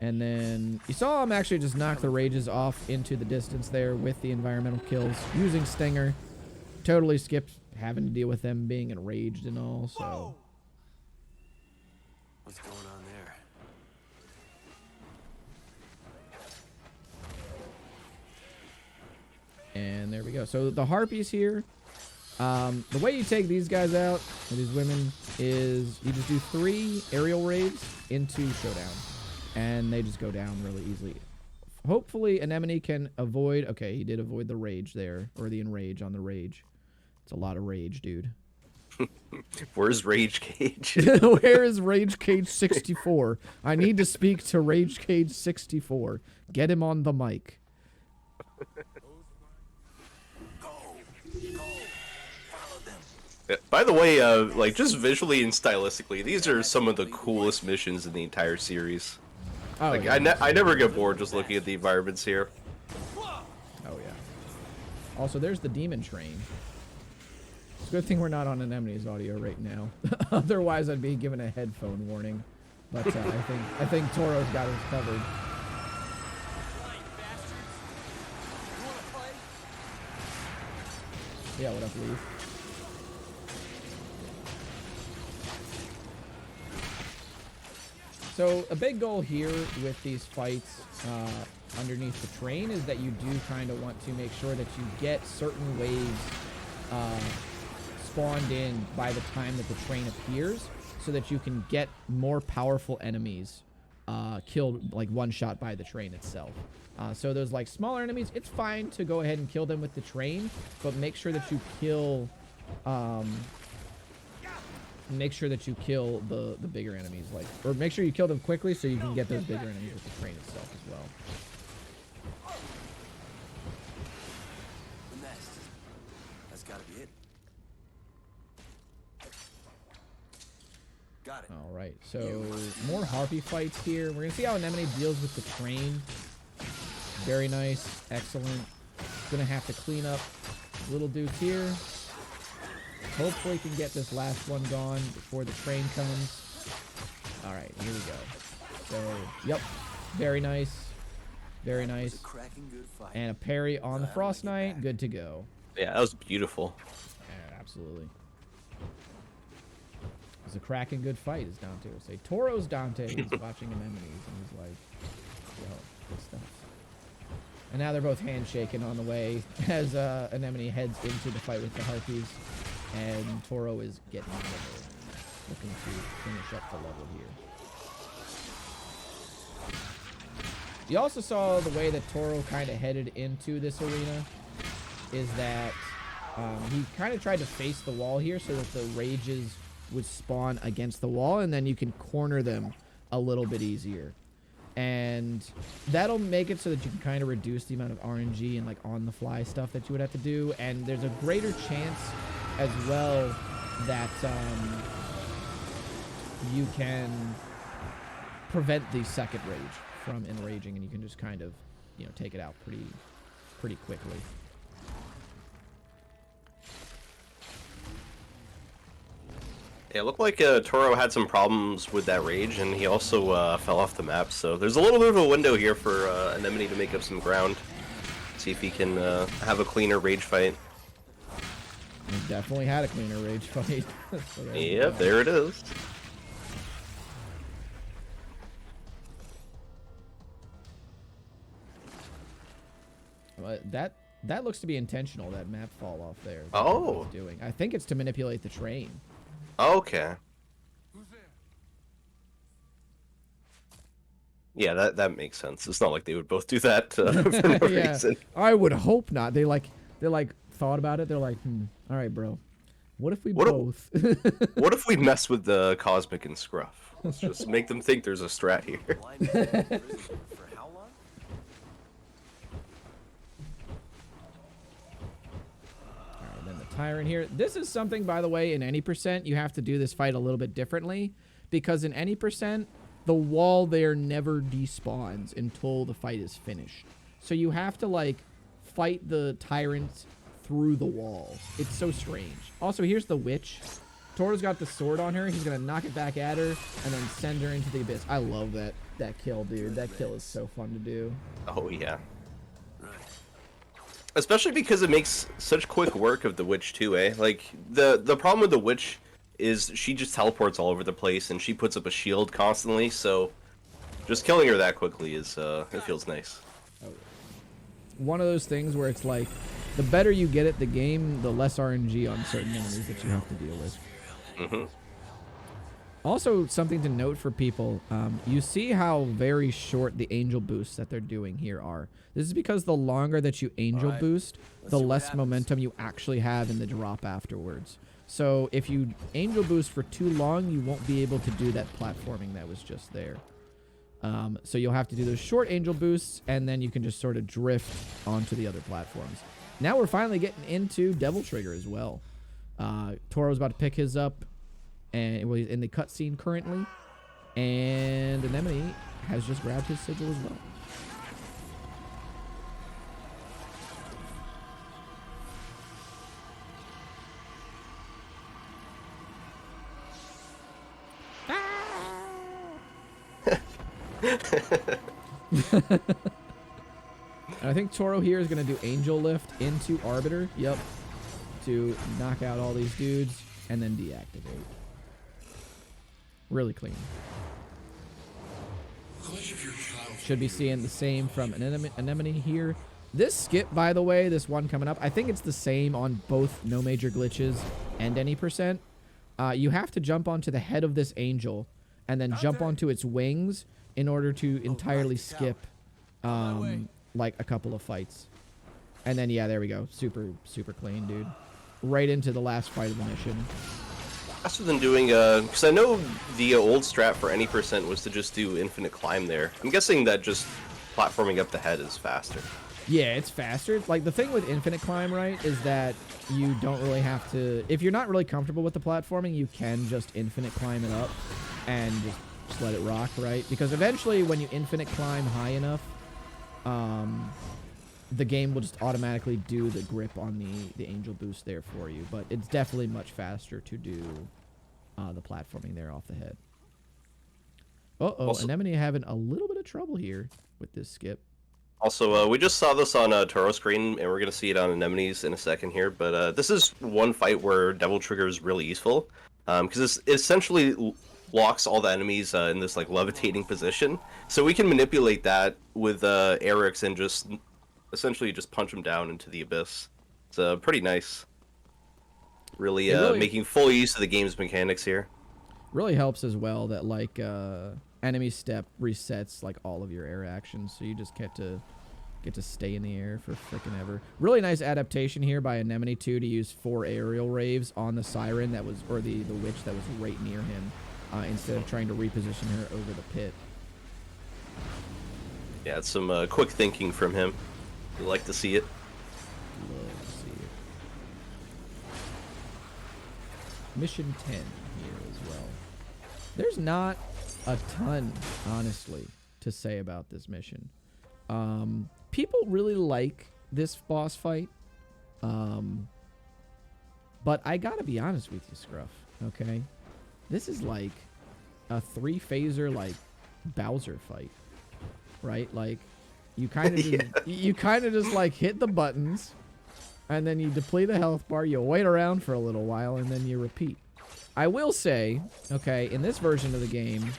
And then you saw him actually just knock the rages off into the distance there with the environmental kills using Stinger. Totally skipped having to deal with them being enraged and all, so.
What's going on there?
And there we go. So the harpies here, the way you take these guys out, or these women, is you just do 3 aerial raids into Showdown. And they just go down really easily. Hopefully Anemone can avoid... Okay, he did avoid the rage there. Or the enrage on the rage. It's a lot of rage, dude.
Where's Rage Cage?
Where is Rage Cage 64? I need to speak to Rage Cage 64. Get him on the mic.
Yeah, by the way, like just visually and stylistically, these are some of the coolest missions in the entire series.
Oh,
Like
yeah.
I never get bored just looking at the environments here.
Oh, yeah. Also, there's the demon train. It's a good thing we're not on Anemone's audio right now. Otherwise, I'd be given a headphone warning. But I think Toro's got us covered. Yeah, what up, Leaf? So a big goal here with these fights underneath the train is that you do kind of want to make sure that you get certain waves spawned in by the time that the train appears, so that you can get more powerful enemies killed like one shot by the train itself. So those like smaller enemies, it's fine to go ahead and kill them with the train, but make sure that you kill the bigger enemies, like, or make sure you kill them quickly so you can get those bigger enemies with the train itself as well.
The nest. That's gotta be it. Got it.
All right, so more harpy fights here. We're gonna see how Anemone deals with the train. Very nice, excellent. Gonna have to clean up little dudes here. Hopefully can get this last one gone before the train comes. All right, here we go. So, yep, very nice. Very nice.
Cracking good fight.
And a parry on the Frost Knight, good to go.
Yeah, that was beautiful.
Yeah, absolutely. It's a cracking good fight, as Dante will say. Toro's Dante is watching Anemone's, and he's like, yo, good stuff. And now they're both handshaking on the way as Anemone heads into the fight with the Harpies. And Toro is getting out of there, looking to finish up the level here. You also saw the way that Toro kind of headed into this arena is that he kind of tried to face the wall here so that the rages would spawn against the wall, and then you can corner them a little bit easier. And that'll make it so that you can kind of reduce the amount of RNG and like on-the-fly stuff that you would have to do. And there's a greater chance as well that you can prevent the second rage from enraging, and you can just kind of, you know, take it out pretty quickly.
Yeah, it looked like Toro had some problems with that rage, and he also fell off the map. So there's a little bit of a window here for Anemone to make up some ground. See if he can have a cleaner rage fight.
He definitely had a cleaner rage fight. So
Yep, there it is.
That looks to be intentional. That map fall off there.
Oh.
Doing. I think it's to manipulate the train.
Okay. Yeah, that makes sense. It's not like they would both do that for no
Yeah,
reason.
I would hope not. They thought about it. They're like, all right, bro. What if we both?
What if we mess with the Cosmic and Scruff? Let's just make them think there's a strat here.
For how long?
Alright, then the Tyrant here. This is something, by the way, in any percent, you have to do this fight a little bit differently. Because in any percent, the wall there never despawns until the fight is finished. So you have to, like, fight the Tyrant through the wall. It's so strange. Also, here's the Witch. Toro's got the sword on her. He's going to knock it back at her and then send her into the abyss. I love that kill, dude. That kill is so fun to do.
Oh, yeah. Especially because it makes such quick work of the Witch, too, eh? Like, the problem with the Witch is she just teleports all over the place and she puts up a shield constantly, so just killing her that quickly is, it feels nice.
One of those things where it's like, the better you get at the game, the less RNG on certain enemies that you have to deal with.
Mm-hmm.
Also, something to note for people, you see how very short the angel boosts that they're doing here are. This is because the longer that you angel boost, the less momentum you actually have in the drop afterwards. So if you angel boost for too long, you won't be able to do that platforming that was just there. So you'll have to do those short angel boosts, and then you can just sort of drift onto the other platforms. Now we're finally getting into Devil Trigger as well. Toro's about to pick his up, and he's in the cutscene currently, and Anemone has just grabbed his sigil as well. And I think Toro here is going to do Angel Lift into Arbiter. Yep. To knock out all these dudes and then deactivate. Really clean. Should be seeing the same from Anemone here. This skip, by the way, this one coming up, I think it's the same on both No Major Glitches and any percent. You have to jump onto the head of this angel and then jump onto its wings in order to entirely skip like a couple of fights. And then, yeah, there we go. Super, super clean, dude. Right into the last fight of the mission.
Faster than doing, because I know the old strat for any percent was to just do infinite climb there. I'm guessing that just platforming up the head is faster.
Yeah, it's faster. Like, the thing with infinite climb, right, is that you don't really have to... If you're not really comfortable with the platforming, you can just infinite climb it up and just let it rock, right? Because eventually, when you infinite climb high enough, the game will just automatically do the grip on the angel boost there for you. But it's definitely much faster to do the platforming there off the head. Uh-oh, Anemone having a little bit of trouble here with this skip.
Also, we just saw this on Toro's screen, and we're going to see it on Anemone's in a second here, but this is one fight where Devil Trigger is really useful, because it essentially locks all the enemies in this like levitating position, so we can manipulate that with Eric's and just essentially just punch them down into the abyss. It's pretty nice. Really, making full use of the game's mechanics here.
Really helps as well that like enemy step resets like all of your air actions, so you just get to stay in the air for frickin' ever. Really nice adaptation here by Anemone 2 to use 4 aerial raves on the siren that was, or the witch that was right near him, instead of trying to reposition her over the pit.
Yeah, it's some quick thinking from him. We like to see it.
Love to see it. Mission 10 here as well. There's not a ton, honestly, to say about this mission. People really like this boss fight. But I gotta be honest with you, Scruff, okay? This is like a 3-phaser like Bowser fight, right? Like you kind of you kind of just like hit the buttons, and then you deplete the health bar. You wait around for a little while, and then you repeat. I will say, okay, in this version of the game,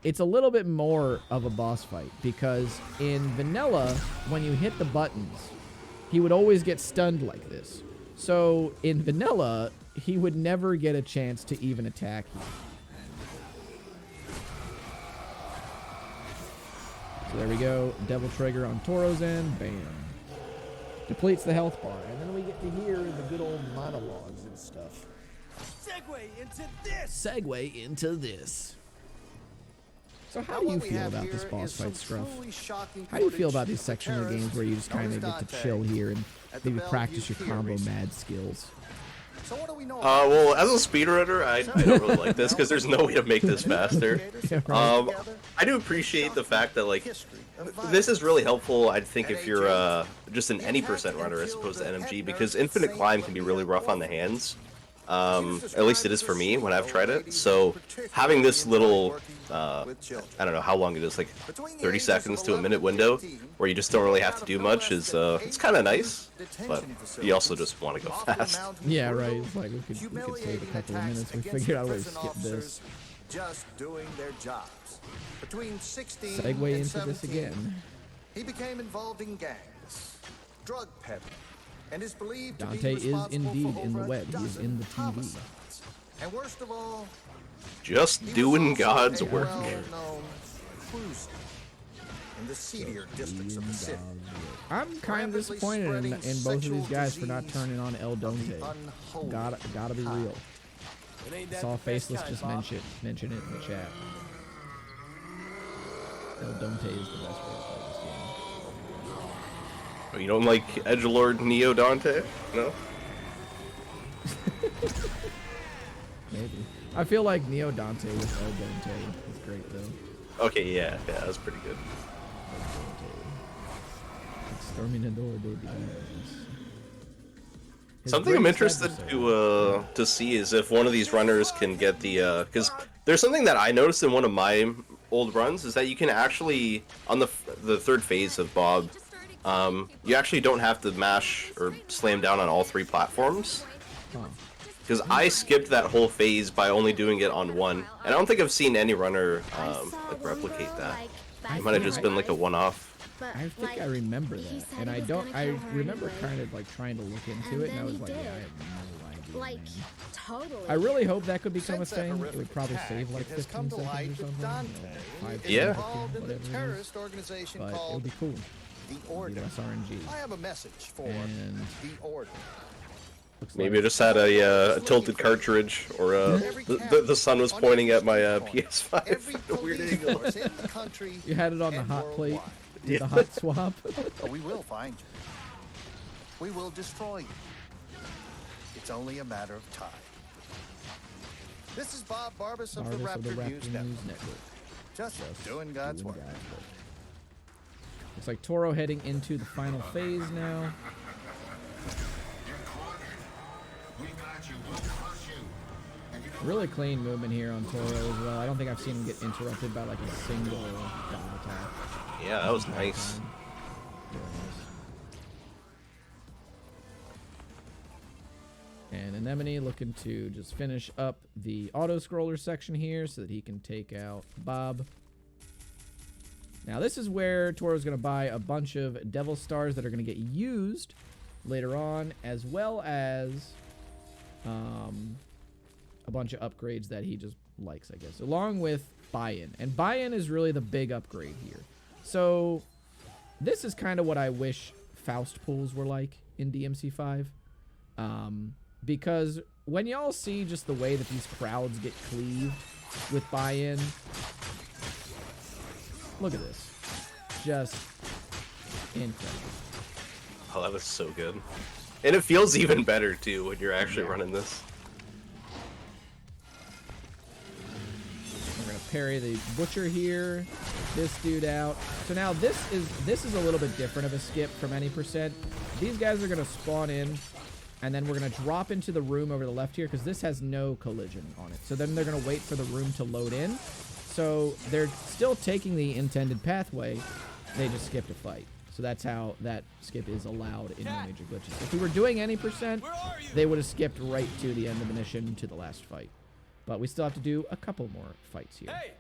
it's a little bit more of a boss fight, because in vanilla, when you hit the buttons, he would always get stunned like this. So in vanilla, he would never get a chance to even attack you. So there we go. Devil Trigger on Toro's end. Bam. Depletes the health bar. And then we get to hear the good old monologues and stuff. Segue into this. So how do you feel about this boss fight, Scruff? How do you feel about these sections of games where you just kind of get to chill here and maybe practice your combo mad skills?
Well, as a speedrunner, I don't really like this because there's no way to make this faster. I do appreciate the fact that, like, this is really helpful, I think, if you're just an any percent runner as opposed to NMG, because infinite climb can be really rough on the hands. At least it is for me when I've tried it. So having this little, I don't know how long it is, like 30 seconds to a minute window where you just don't really have to do much is, it's kind of nice, but you also just want to go fast.
Yeah, right. It's like we could save a couple of minutes. We figured out a way to skip this.
Just doing their jobs. Between 16
Segue
and
into
17,
this again.
he became involved in gangs, drug peddling, and is believed
Dante
to be
is
responsible
indeed
for
in the
over
web.
a
He is
dozen
in the TV.
homicides. And worst of all,
Just
he was
doing
also
God's
a
work.
well-known cruiser in the seedier districts of the city.
I'm kind of disappointed in both of these guys for not turning on El Dante. Gotta be real. I saw Faceless just mention it in the chat. El Dante is the best way to play this game.
Oh, you don't like Edgelord Neo Dante? No?
Maybe. I feel like Neo Dante with El Dante is great though.
Okay, yeah, that's pretty good.
It's storming the door, baby.
Something I'm interested to see is if one of these runners can get the because there's something that I noticed in one of my old runs is that you can actually on the third phase of Bob, you actually don't have to mash or slam down on all 3 platforms. Because I skipped that whole phase by only doing it on one, and I don't think I've seen any runner like replicate that. It might have just been like a one-off.
I think I remember that, and I remember kind of like trying to look into it, and I was like, yeah, I have no idea. Man.
Totally.
I really hope that could become a thing. It would probably save like 15 seconds or something.
Yeah.
Whatever it is. But it would be cool.
The Order.
SRNG.
I have a message for
And
the Order.
Maybe I just had a tilted cartridge, or the sun was pointing at my PS5.
Every
Weird
police
angle.
force in the country
You had it on the
and
hot plate.
worldwide.
Did the hot swap?
But we will find you. We will destroy you. It's only a matter of time. This is Bob Barbas of the Raptor News Network. Just doing God's work.
Looks like Toro heading into the final phase now. Really clean movement here on Toro as well. I don't think I've seen him get interrupted by like a single dog attack.
Yeah, that was nice.
And Anemone looking to just finish up the auto-scroller section here so that he can take out Bob. Now this is where Toro's going to buy a bunch of Devil Stars that are going to get used later on, as well as a bunch of upgrades that he just likes, I guess, along with buy-in. And buy-in is really the big upgrade here. So this is kind of what I wish Faust pools were like in DMC5. Because when y'all see just the way that these crowds get cleaved with buy-in, look at this. Just incredible.
Oh, that was so good. And it feels even better, too, when you're actually running this.
We're going to parry the Butcher here. This dude out. So now this is a little bit different of a skip from any percent. These guys are going to spawn in and then we're going to drop into the room over the left here because this has no collision on it. So then they're going to wait for the room to load in. So they're still taking the intended pathway. They just skipped a fight. So that's how that skip is allowed in no major glitches. If we were doing any percent, they would have skipped right to the end of the mission to the last fight. But we still have to do a couple more fights here.
Hey,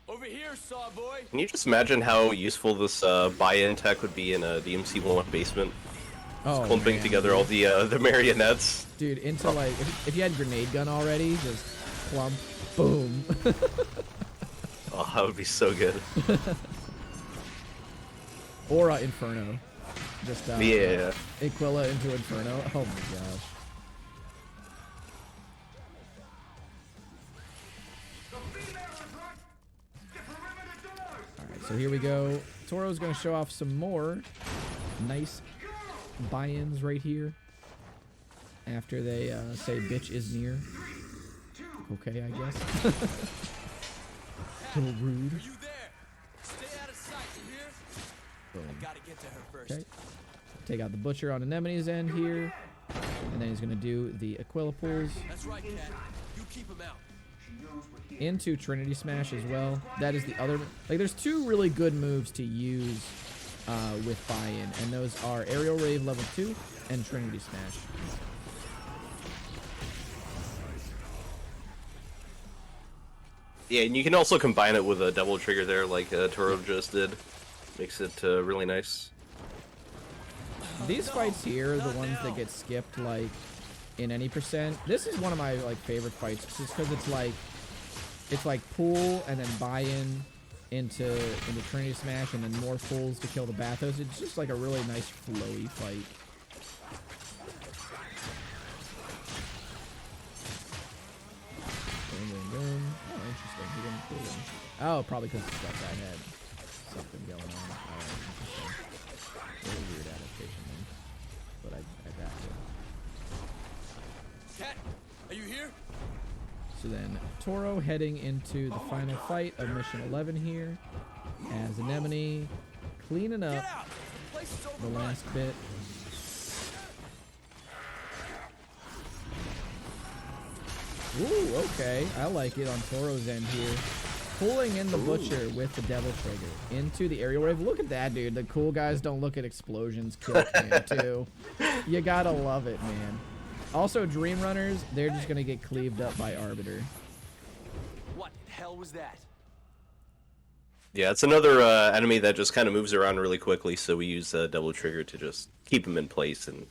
over here, saw boy.
Can you just imagine how useful this buy-in tech would be in a DMC 1 basement?
Oh,
Clumping
man,
together all the marionettes.
dude, into like if you had grenade gun already, just clump, boom.
Oh, that would be so good.
Or Inferno. Just
Yeah.
Aquila into Inferno. Oh my gosh. Alright, so here we go. Toro's gonna show off some more nice buy-ins right here. After they say bitch is near. Okay, I guess. A little rude.
You there? Stay out of sight, you hear? I gotta get to her first.
Okay. Take out the butcher on Anemone's end here. And then he's gonna do the Aquila pulls.
That's right, Cat. You keep him out.
Into Trinity Smash as well. That is the other, like there's two really good moves to use with buy-in, and those are Aerial Rave level 2 and Trinity Smash.
Yeah, and you can also combine it with a double trigger there, like Toro just did. Makes it really nice.
These fights here are the ones that get skipped like in any percent. This is one of my like favorite fights just because it's like pull and then buy-in into Trinity Smash and then more pulls to kill the Bathos. It's just like a really nice flowy fight. Boom, boom, boom. Oh, interesting. He didn't pull him. Oh, probably because that guy had something going on. Interesting. Really weird adaptation then. But I got it.
Cat, are you here?
So then Toro heading into the final fight of Mission 11 here as Anemone cleaning up
Get out! The place is
the
overrun.
last bit. Ooh, okay. I like it on Toro's end here. Pulling in the Butcher with the Devil Trigger into the Aerial Wave. Look at that, dude. The cool guys don't look at explosions. Kill cam, too. You gotta love it, man. Also, Dream Runners, they're just gonna get cleaved up by Arbiter.
What the hell was that?
Yeah, it's another enemy that just kind of moves around really quickly, so we use double trigger to just keep him in place and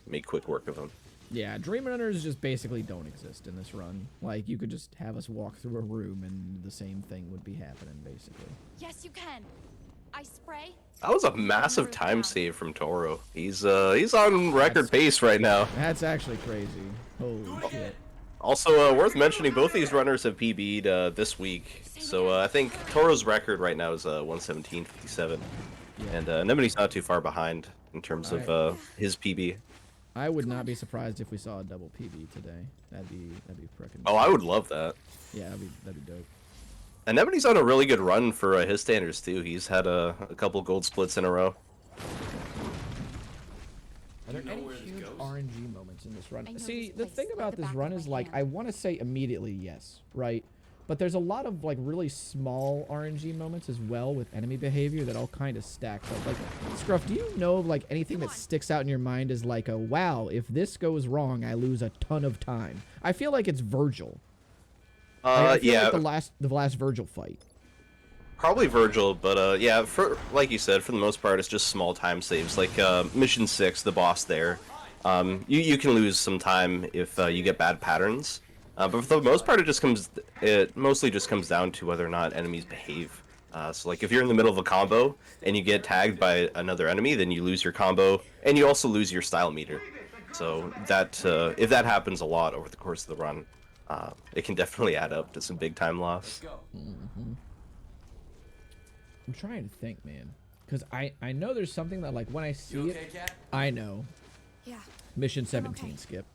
make quick work of him.
Yeah, Dream Runners just basically don't exist in this run. Like, you could just have us walk through a room and the same thing would be happening, basically.
Yes, you can. I spray.
That was a massive time save from Toro. He's on record pace right now.
That's actually crazy. Holy shit.
Also, worth mentioning, both these runners have PB'd this week. So I think Toro's record right now is 117.57.
Yeah.
And Anemone's not too far behind in terms of his PB.
I would not be surprised if we saw a double PB today. That'd be frickin'
Oh, I would love that.
Yeah, that'd be dope.
Anemone's on a really good run for his standards, too. He's had a couple gold splits in a row.
Are there any huge RNG moments in this run?
I know
See,
this
the
place
thing
like
about
the
this
back
run
of
is,
my
like,
hand.
I want to say immediately yes, right? But there's a lot of, like, really small RNG moments as well with enemy behavior that all kind of stack up. Like, Scruff, do you know of, like, anything that sticks out in your mind as, like, a, wow, if this goes wrong, I lose a ton of time? I feel like it's Virgil. I feel
yeah,
like the last Virgil fight.
probably Virgil, but yeah, for like you said, for the most part, it's just small time saves. Like Mission 6, the boss there, you can lose some time if you get bad patterns. But for the most part, it mostly just comes down to whether or not enemies behave. So like if you're in the middle of a combo and you get tagged by another enemy, then you lose your combo, and you also lose your style meter. So that if that happens a lot over the course of the run, it can definitely add up to some big time loss.
Go.
I'm trying to think, man. Because I know there's something that, like, when I see
You okay,
it,
Cat?
I know.
Yeah.
Mission 17 skip.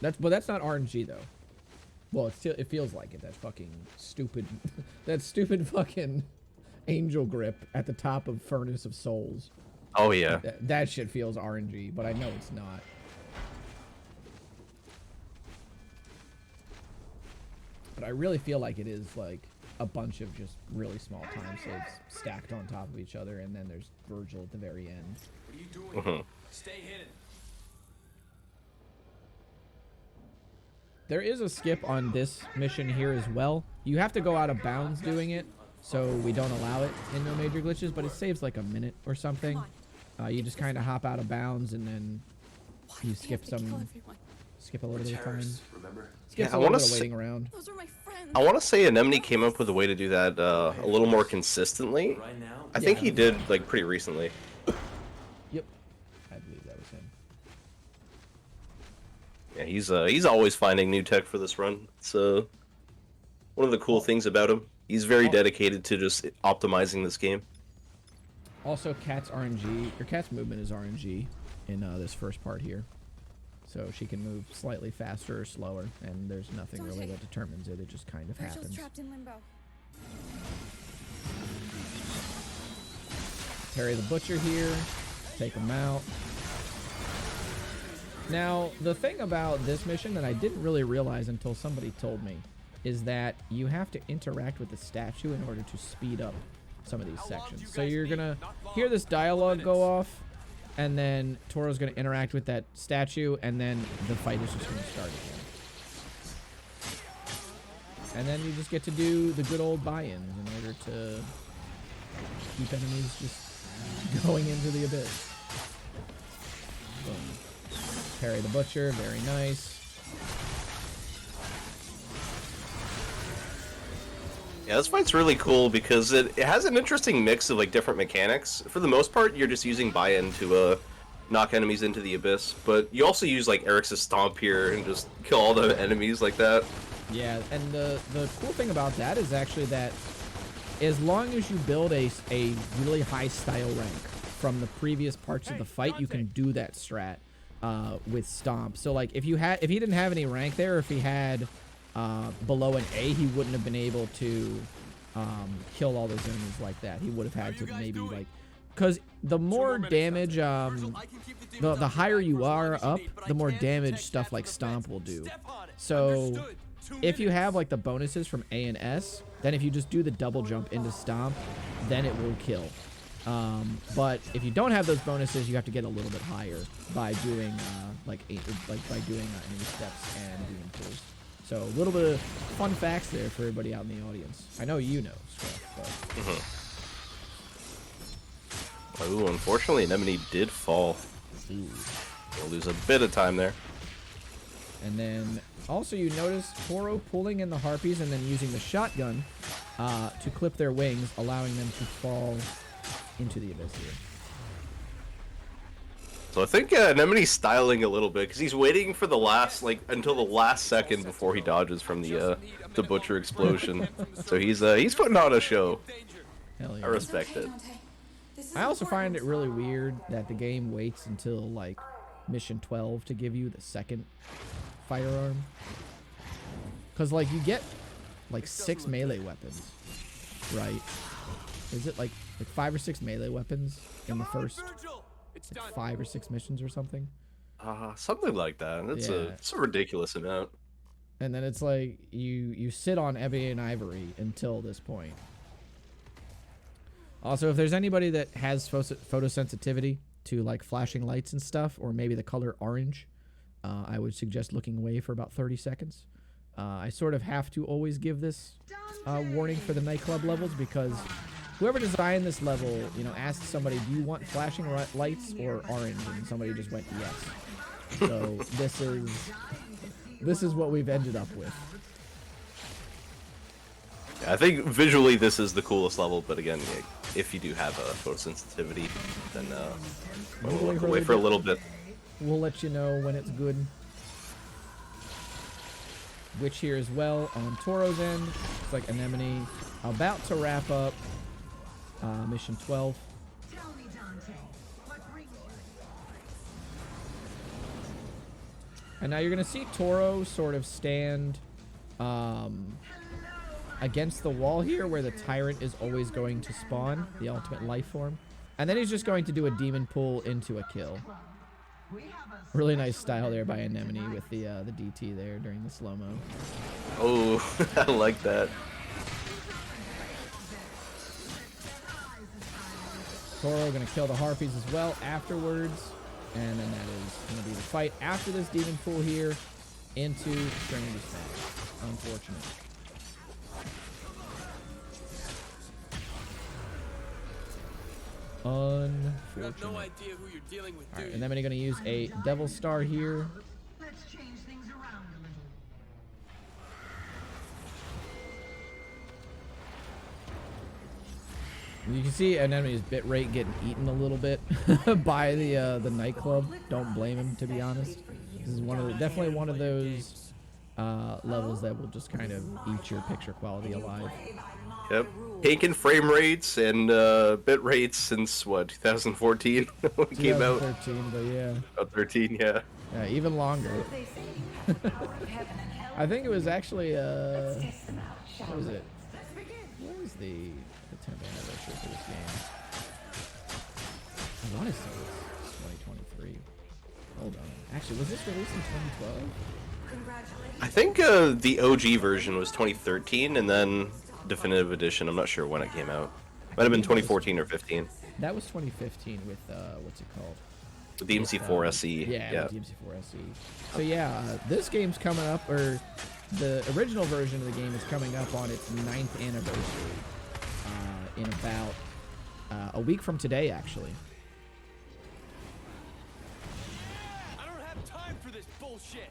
But that's not RNG, though. Well, it feels like it. That fucking stupid... that stupid fucking angel grip at the top of Furnace of Souls.
Oh yeah.
That shit feels RNG, but I know it's not. But I really feel like it is like a bunch of just really small time saves stacked on top of each other, and then there's Virgil at the very end.
What are you doing? Stay hidden.
There is a skip on this mission here as well. You have to go out of bounds doing it, so we don't allow it in No Major Glitches, but it saves like a minute or something. You just kind of hop out of bounds and then you skip a little bit of time. Skips a little bit of waiting around.
Those are my friends.
I want to say Anemone came up with a way to do that a little more consistently. I think he did like pretty recently.
Yep, I believe that was him.
Yeah, he's always finding new tech for this run. It's one of the cool things about him. He's very dedicated to just optimizing this game.
Also, Cat's RNG, or Cat's movement is RNG in this first part here. So she can move slightly faster or slower, and there's nothing really that determines it. It just kind of happens.
Trapped in limbo.
Terry the Butcher here. Take him out. Now, the thing about this mission that I didn't really realize until somebody told me is that you have to interact with the statue in order to speed up some of these sections. So you're going to hear this dialogue go off, and then Toro's going to interact with that statue, and then the fight is just going to start again. And then you just get to do the good old buy-ins in order to keep enemies just going into the abyss. Boom. Parry the Butcher, very nice.
Yeah, this fight's really cool because it has an interesting mix of like different mechanics. For the most part, you're just using buy-in to knock enemies into the abyss, but you also use like Eric's stomp here and just kill all the enemies like that.
Yeah, and the cool thing about that is actually that as long as you build a really high style rank from the previous parts of the fight, you can do that strat with stomp. So like if he didn't have any rank there, or if he had below an A, he wouldn't have been able to kill all those enemies like that. He would have had to maybe like, because the more damage, the higher you are up, the more damage stuff like stomp will do. So if you have like the bonuses from A and S, then if you just do the double jump into stomp, then it will kill. But if you don't have those bonuses, you have to get a little bit higher by doing enemy steps and doing pulls. So a little bit of fun facts there for everybody out in the audience. I know you know, Scruff, but...
Ooh, unfortunately, Anemone did fall.
Ooh.
We'll lose a bit of time there.
And then also you notice Toro pulling in the harpies and then using the shotgun to clip their wings, allowing them to fall into the abyss here.
So I think Anemone's styling a little bit because he's waiting for the last, until the last second before he dodges from the Butcher explosion. So he's putting on a show.
Hell yeah.
I respect it.
I also find it really weird that the game waits until like mission 12 to give you the second firearm. Because like you get like 6 melee weapons, right? Is it like 5 or 6 melee weapons in the first like 5 or 6 missions or something?
Something like that. It's a ridiculous amount.
And then it's like you sit on ebony and ivory until this point. Also, if there's anybody that has photosensitivity to like flashing lights and stuff, or maybe the color orange, I would suggest looking away for about 30 seconds. I sort of have to always give this warning for the nightclub levels, because whoever designed this level, asked somebody, do you want flashing lights or orange? And somebody just went yes. So this is what we've ended up with.
Yeah, I think visually this is the coolest level, but again, if you do have a photosensitivity, then we'll wait for a little bit.
We'll let you know when it's good. Witch here as well on Toro's end. Looks like Anemone about to wrap up mission 12. And now you're going to see Toro sort of stand against the wall here where the tyrant is always going to spawn, the ultimate life form. And then he's just going to do a demon pull into a kill. Really nice style there by Anemone with the DT there during the slow-mo.
Oh, I like that.
Toro gonna kill the Harpies as well afterwards. And then that is gonna be the fight after this demon pool here into Stranger's Fang. Unfortunate. Unfortunate.
You have no idea who you're dealing with, do
Alright,
you?
and then we're gonna use a Devil Star here.
Let's change things around a little.
You can see Anemone's bit rate getting eaten a little bit by the nightclub. Don't blame him, to be honest. This is definitely one of those levels that will just kind of eat your picture quality alive.
Yep. Taking frame rates and bit rates since what, 2014 when it came out.
2013, but yeah.
Oh, 13, yeah.
Yeah, even longer. I think it was actually what was it? What was the 10th anniversary for this game? I want to say it's 2023. Hold on. Actually, was this released in 2012?
I think the OG version was 2013, and then Definitive Edition, I'm not sure when it came out. Might have been 2014 or 15.
That was 2015 with
The
what's it called?
DmC4 SE.
Yeah, DmC4 SE. So yeah, this game's coming up, or the original version of the game is coming up on its 9th anniversary in about a week from today, actually.
I don't have time for this bullshit.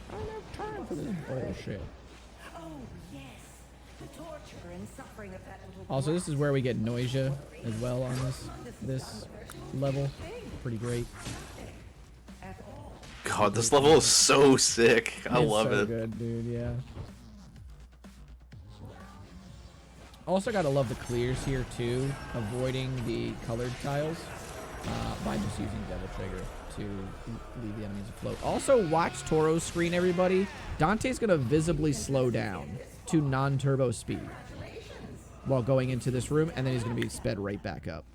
I don't have time for this bullshit.
Oh, yes. The torture and suffering of that little
Also, this is where we get Noisia as well on this level. Pretty great.
God, this level is so sick. I love
so
it.
Good, dude. Yeah. Also, gotta love the clears here too, avoiding the colored tiles by just using Devil Trigger to leave the enemies afloat. Also, watch Toro's screen, everybody. Dante's gonna visibly slow down to non-turbo speed while going into this room, and then he's gonna be sped right back up.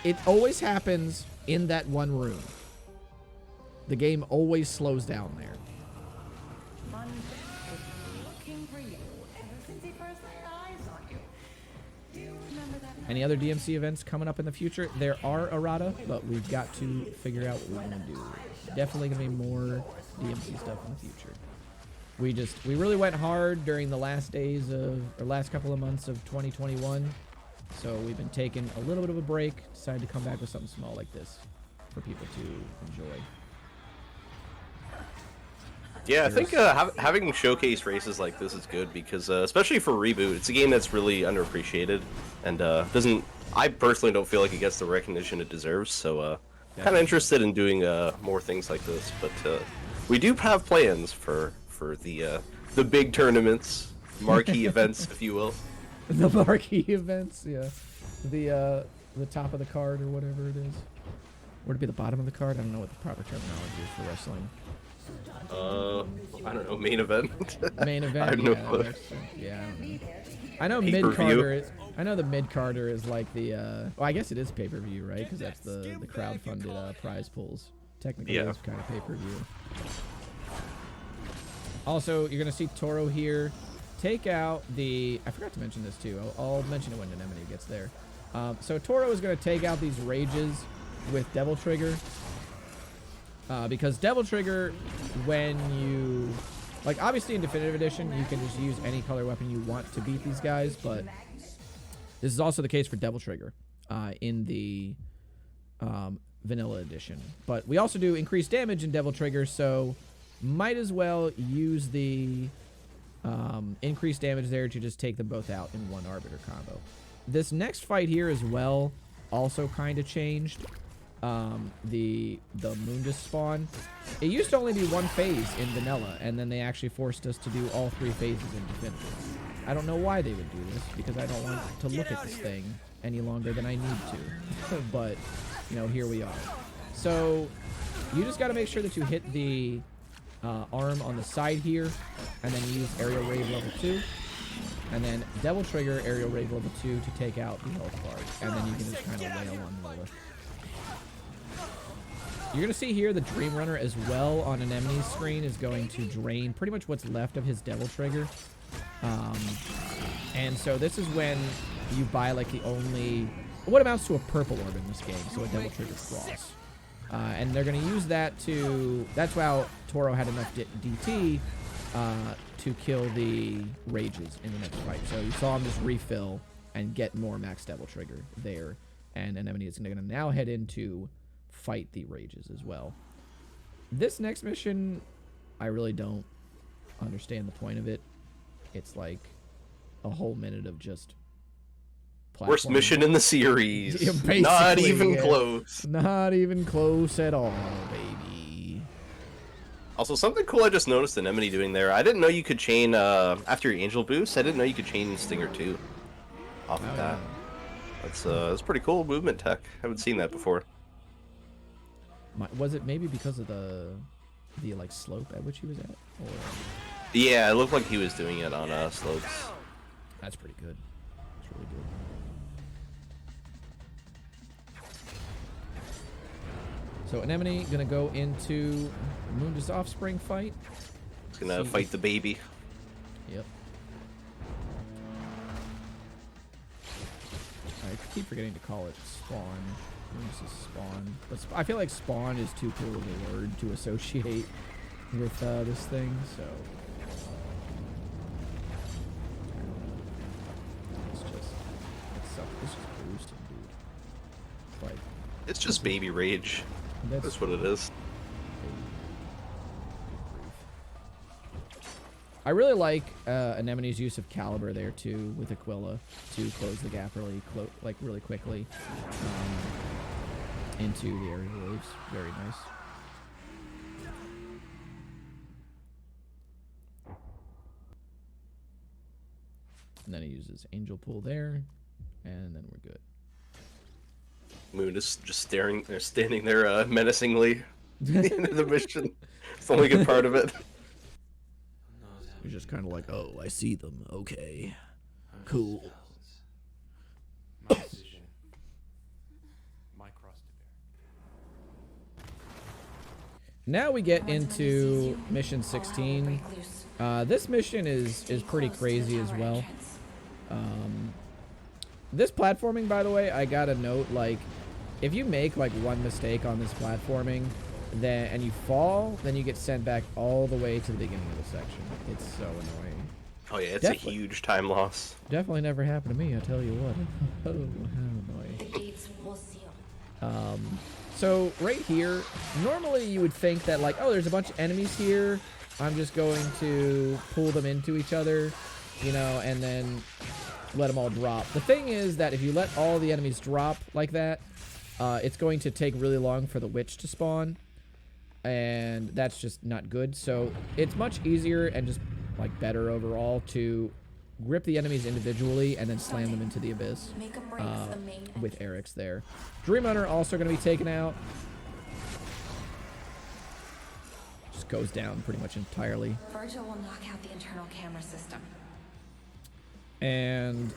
It always happens in that one room. The game always slows down there.
Mundus is looking for you ever since he first laid eyes on you. Do you remember that?
Any other DMC events coming up in the future? There are errata, but we've got to figure out what we want to do. Definitely gonna be more DMC stuff in the future. We really went hard during the last couple of months of 2021. So we've been taking a little bit of a break, decided to come back with something small like this for people to enjoy.
Yeah, I think having showcase races like this is good because, especially for Reboot, it's a game that's really underappreciated and I personally don't feel like it gets the recognition it deserves. So, kind of interested in doing more things like this. But we do have plans for the big tournaments, marquee events, if you will.
The marquee events, yeah. The top of the card or whatever it is. Would it be the bottom of the card? I don't know what the proper terminology is for wrestling.
I don't know, main event.
Main event.
I have no clue.
Yeah, I don't know. I know
Pay-per-view.
mid-carder is. I know the mid-carder is like the. Well, I guess it is pay-per-view, right? Because that's the crowd-funded prize pools. Technically,
Yeah.
it's kind of pay-per-view. Also, you're gonna see Toro here. Take out the. I forgot to mention this too. I'll mention it when Anemone gets there. So Toro is gonna take out these rages with Devil Trigger. Because Devil Trigger, when you, like, obviously in Definitive Edition, you can just use any color weapon you want to beat these guys, but this is also the case for Devil Trigger in the Vanilla Edition. But we also do increased damage in Devil Trigger, so might as well use the increased damage there to just take them both out in one Arbiter combo. This next fight here as well also kind of changed. The Mundus spawn. It used to only be one phase in Vanilla, and then they actually forced us to do all 3 phases in Definitive. I don't know why they would do this, because I don't want to look at this thing any longer than I need to. But, you know, here we are. So, you just got to make sure that you hit the arm on the side here, and then use Aerial Wave level 2. and then Devil Trigger, Aerial Raid level 2 to take out the health bar, and then you can just kind of wail on Lilith. You're going to see here the Dream Runner as well on Anemone's screen is going to drain pretty much what's left of his Devil Trigger. And so this is when you buy like the only, what amounts to a purple orb in this game, so a Devil Trigger Cross. And they're going to use that to, that's how Toro had enough DT to kill the Rages in the next fight. So you saw him just refill and get more max Devil Trigger there. And Anemone is going to now head into fight the Rages as well. This next mission, I really don't understand the point of it. It's like a whole minute of just
worst mission in the series.
Yeah,
not even close.
Not even close at all, baby.
Also, something cool I just noticed Anemone doing there. I didn't know you could chain after your Angel boost. I didn't know you could chain Stinger 2 off of that. That's pretty cool movement tech. Haven't seen that before.
Was it maybe because of the like slope at which he was at? Or...
Yeah, it looked like he was doing it on slopes.
That's pretty good. That's really good. So Anemone gonna go into Mundus offspring fight.
He's gonna fight the baby.
Yep. I keep forgetting to call it spawn. Mundus is spawn, but I feel like spawn is too cool of a word to associate with this thing. So it's just boosting, dude. Like
it's just baby rage. That's what it is.
I really like Anemone's use of Caliber there too with Aquila to close the gap really quickly into the aerial waves. Very nice. And then he uses Angel Pool there, and then we're good.
Moon is just standing there menacingly into the mission. It's the only good part of it.
He's just kind of like, oh, I see them. Okay, cool.
My decision. My cross to bear.
Now we get into mission 16. This mission is pretty crazy as well. This platforming, by the way, I gotta note, like, if you make like one mistake on this platforming, and you fall, then you get sent back all the way to the beginning of the section. It's so annoying.
Oh yeah, it's a huge time loss.
Definitely never happened to me, I tell you what. Oh, how annoying.
The gates will seal.
So right here, normally you would think that like, oh, there's a bunch of enemies here. I'm just going to pull them into each other, you know, and then let them all drop. The thing is that if you let all the enemies drop like that, it's going to take really long for the witch to spawn, and that's just not good. So it's much easier and just like better overall to grip the enemies individually and then slam them into the abyss with Eric's there. Dream Runner also going to be taken out. Just goes down pretty much entirely.
Virgil will knock out the internal camera system.
And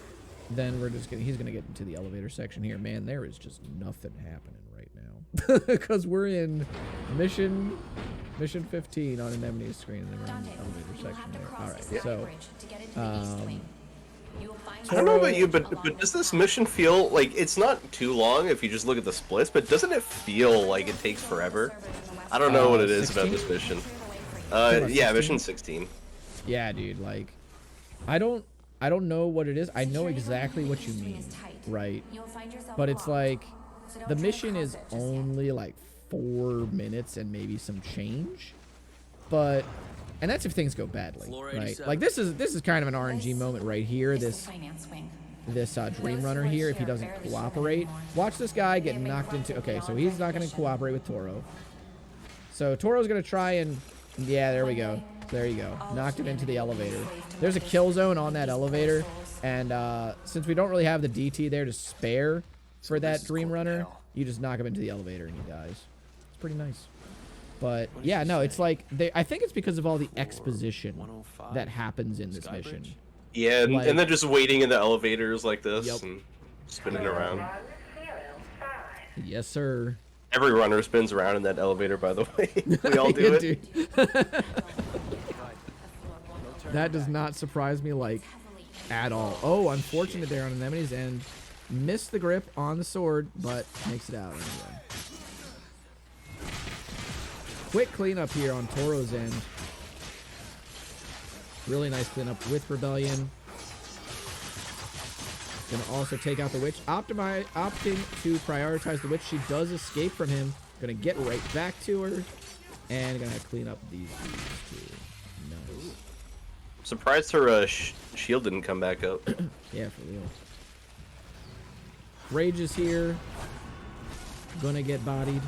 then we're just he's gonna get into the elevator section here. Man, there is just nothing happening right now because we're in mission 15 on Anemone's screen, and then we're in the elevator section there. All right, so
I don't know about you, but does this mission feel like it's not too long if you just look at the splits? But doesn't it feel like it takes forever? I don't know what it is 16? About this mission. Yeah, mission 16.
Yeah, dude. Like, I don't know what it is. I know exactly what you mean, right? But it's like the mission is only like 4 minutes and maybe some change, and that's if things go badly, right? Like this is kind of an RNG moment right here. This Dream Runner here, if he doesn't cooperate, watch this guy get knocked into. Okay, so he's not going to cooperate with Toro. So Toro's going to try and, yeah, there we go. There you go. Knocked it into the elevator. There's a kill zone on that elevator, and since we don't really have the DT there to spare for that Dream Runner, you just knock him into the elevator and he dies. It's pretty nice. But yeah, no, it's like I think it's because of all the exposition that happens in this mission
Yeah, and,
Like-
and then just waiting in the elevators like this
Yep.
and spinning around.
Yes, sir.
Every runner spins around in that elevator, by the way. We all do
Yeah,
it.
dude. That does not surprise me, like, at all. Oh, unfortunate there on Anemone's end. Missed the grip on the sword, but makes it out anyway. Quick cleanup here on Toro's end. Really nice cleanup with Rebellion. Gonna also take out the witch. Opting to prioritize the witch. She does escape from him. Gonna get right back to her. And gonna clean up these two. Nice.
Surprised her shield didn't come back up.
Yeah, for real. Rage is here. Gonna get bodied.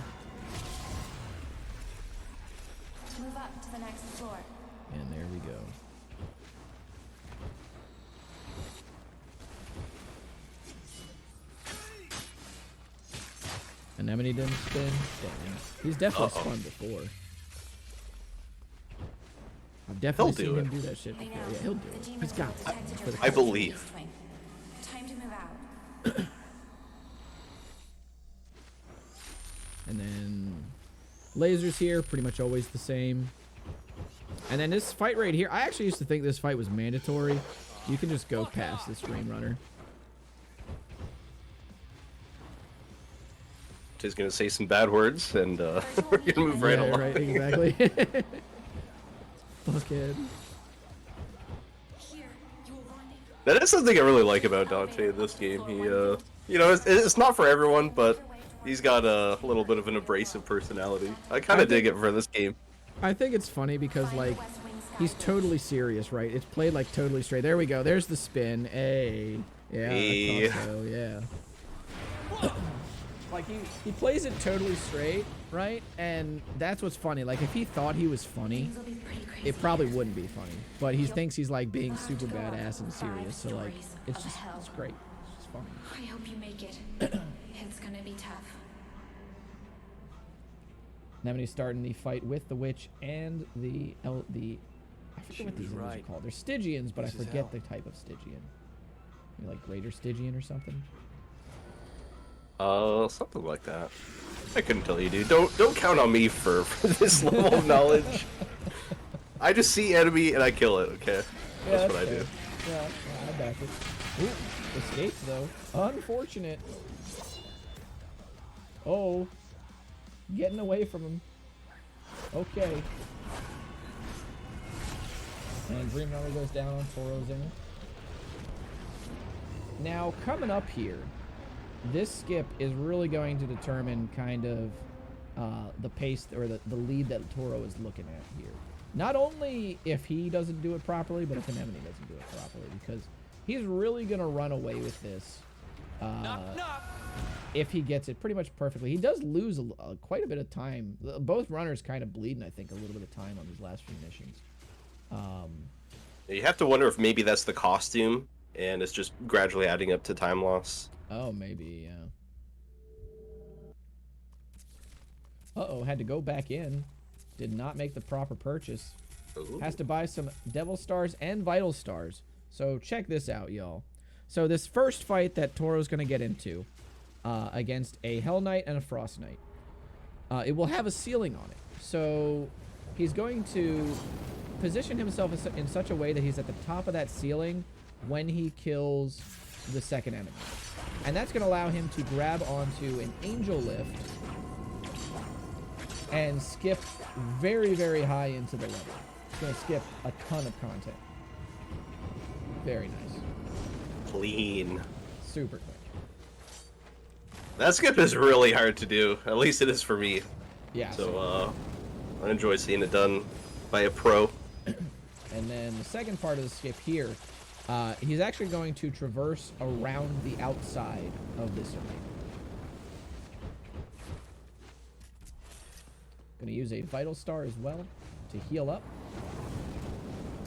Move up to the next floor.
And there we go. Anemone didn't spin. Dang. He's definitely spun before. I've definitely
He'll do
seen him
it.
do that shit
I know.
before. Yeah, he'll do
The
it.
demon
He's got
detected
it.
your
For the
I
presence in
believe.
the East Wing. Time to move out.
And then lasers here, pretty much always the same. And then this fight right here, I actually used to think this fight was mandatory. You can just go past this Dream Runner.
She's gonna say some bad words, and we're gonna move right
Yeah,
along.
right, exactly. Fuckhead.
Here, you will run.
That is something I really like about Dante in this game. He, you know, it's not for everyone, but he's got a little bit of an abrasive personality. I kind of dig it for this game.
I think it's funny because, like, he's totally serious, right? It's played, like, totally straight. There we go. There's the spin. Hey. Yeah,
Hey.
I thought so, yeah. Like, he plays it totally straight, right? And that's what's funny. Like, if he thought he was funny,
Things will be pretty crazy.
it probably wouldn't be funny. But he thinks he's, like, being super badass and serious. So, like, it's just, it's great. It's just funny.
I hope you make it. It's gonna be tough.
Anemone's starting the fight with the witch and the I forget what these enemies are called. They're Stygians, but I forget the type of Stygian. Maybe like Greater Stygian or something.
Something like that. I couldn't tell you, dude. Don't count on me for this level of knowledge. I just see enemy and I kill it. Okay, that's what I do.
Yeah, I back it. Ooh, escapes though. Unfortunate. Oh, getting away from him. Okay. And Dream Runner goes down on Toro's end. Now, coming up here, this skip is really going to determine kind of the pace or the lead that Toro is looking at here. Not only if he doesn't do it properly, but if Anemone doesn't do it properly, because he's really going to run away with this if he gets it pretty much perfectly. He does lose quite a bit of time. Both runners kind of bleeding, I think, a little bit of time on these last few missions.
You have to wonder if maybe that's the costume, and it's just gradually adding up to time loss.
Oh, maybe, yeah. Uh-oh, had to go back in. Did not make the proper purchase.
Ooh.
Has to buy some Devil Stars and Vital Stars. So check this out, y'all. So this first fight that Toro's going to get into against a Hell Knight and a Frost Knight, it will have a ceiling on it. So he's going to position himself in such a way that he's at the top of that ceiling when he kills the second enemy. And that's going to allow him to grab onto an Angel Lift and skip very, very high into the level. It's going to skip a ton of content. Very nice.
Clean.
Super quick.
That skip is really hard to do. At least it is for me.
Yeah.
So I enjoy seeing it done by a pro.
And then the second part of the skip here, he's actually going to traverse around the outside of this arena. Going to use a Vital Star as well to heal up.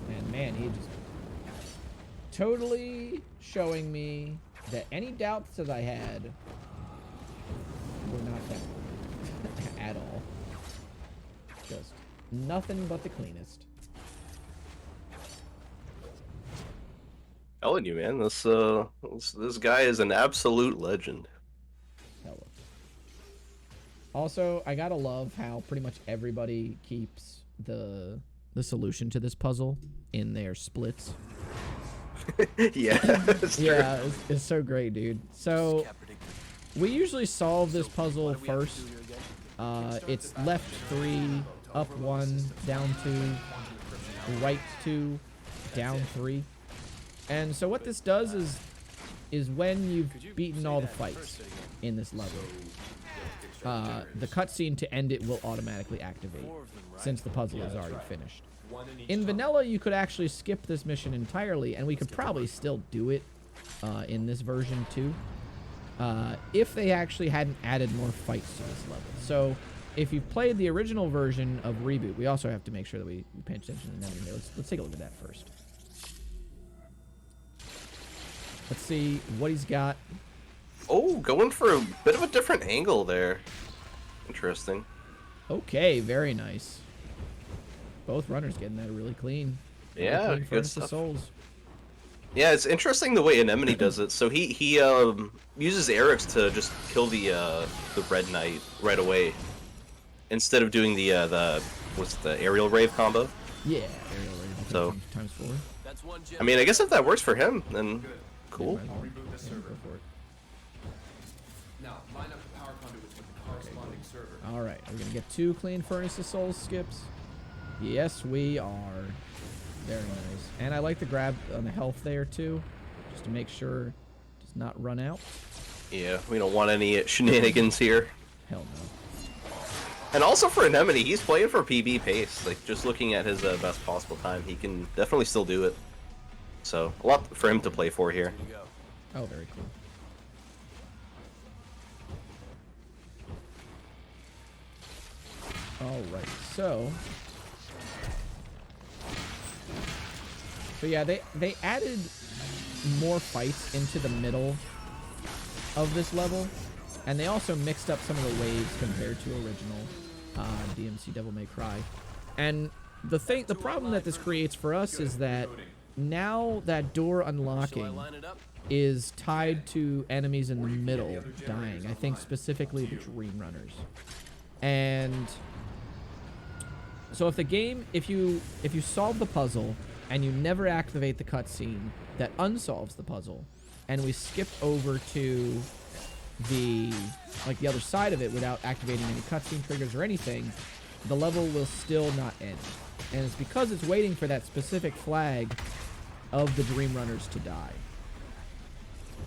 And man, he just totally showing me that any doubts that I had were not founded at all. Just nothing but the cleanest.
Telling you, man, this guy is an absolute legend.
Hella. Also, I gotta love how pretty much everybody keeps the solution to this puzzle in their splits.
Yeah.
Yeah, it's so great, dude. So we usually solve this puzzle first. It's left 3, up 1, down 2, right 2, down 3. And so what this does is when you've beaten all the fights in this level, the cutscene to end it will automatically activate, since the puzzle is already finished. In vanilla, you could actually skip this mission entirely, and we could probably still do it in this version too, if they actually hadn't added more fights to this level. So if you've played the original version of Reboot, we also have to make sure that we pay attention to the enemy here. Let's take a look at that first. Let's see what he's got.
Oh, going for a bit of a different angle there. Interesting.
Okay, very nice. Both runners getting that really clean.
Yeah,
clean
good
Furnace of
stuff.
Souls.
Yeah, it's interesting the way Anemone does it. So he uses Eric's to just kill the Red Knight right away, instead of doing the what's the aerial rave combo.
Yeah, aerial rave.
So
times 4.
That's one gem.
I mean, I guess if that works for him, then cool.
Yeah, might as well. Yeah, go for it.
Now, line up the power conduits with the corresponding server.
All right, we're gonna get 2 clean Furnace of Souls skips. Yes, we are. Very nice. And I like to grab on the health there too, just to make sure it does not run out.
Yeah, we don't want any shenanigans here.
Hell no.
And also for Anemone, he's playing for PB pace. Like, just looking at his best possible time, he can definitely still do it. So, a lot for him to play for here.
Oh, very cool. All right, so yeah, they added more fights into the middle of this level, and they also mixed up some of the waves compared to original DmC Devil May Cry. And the problem that this creates for us is that now that door unlocking is tied to enemies in the middle dying. I think specifically the Dream Runners. And so if you solve the puzzle and you never activate the cutscene that unsolves the puzzle, and we skip over to the other side of it without activating any cutscene triggers or anything, the level will still not end. And it's because it's waiting for that specific flag of the Dream Runners to die.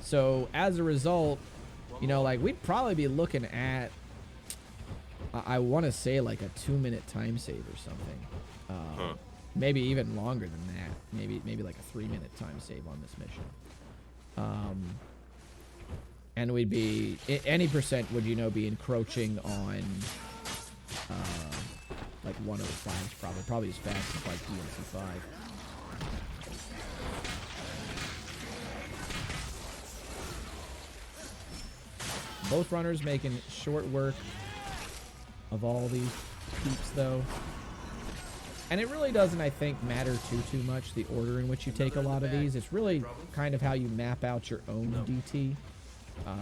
So as a result, you know, like, we'd probably be looking at, I want to say, like a 2-minute time save or something. Maybe even longer than that. Maybe like a 3-minute time save on this mission. And we'd be, any percent would, you know, be encroaching on like 105 probably as fast as like DmC 5. Both runners making short work of all these peeps, though. And it really doesn't, I think, matter too much the order in which you take a lot of these. It's really kind of how you map out your own DT.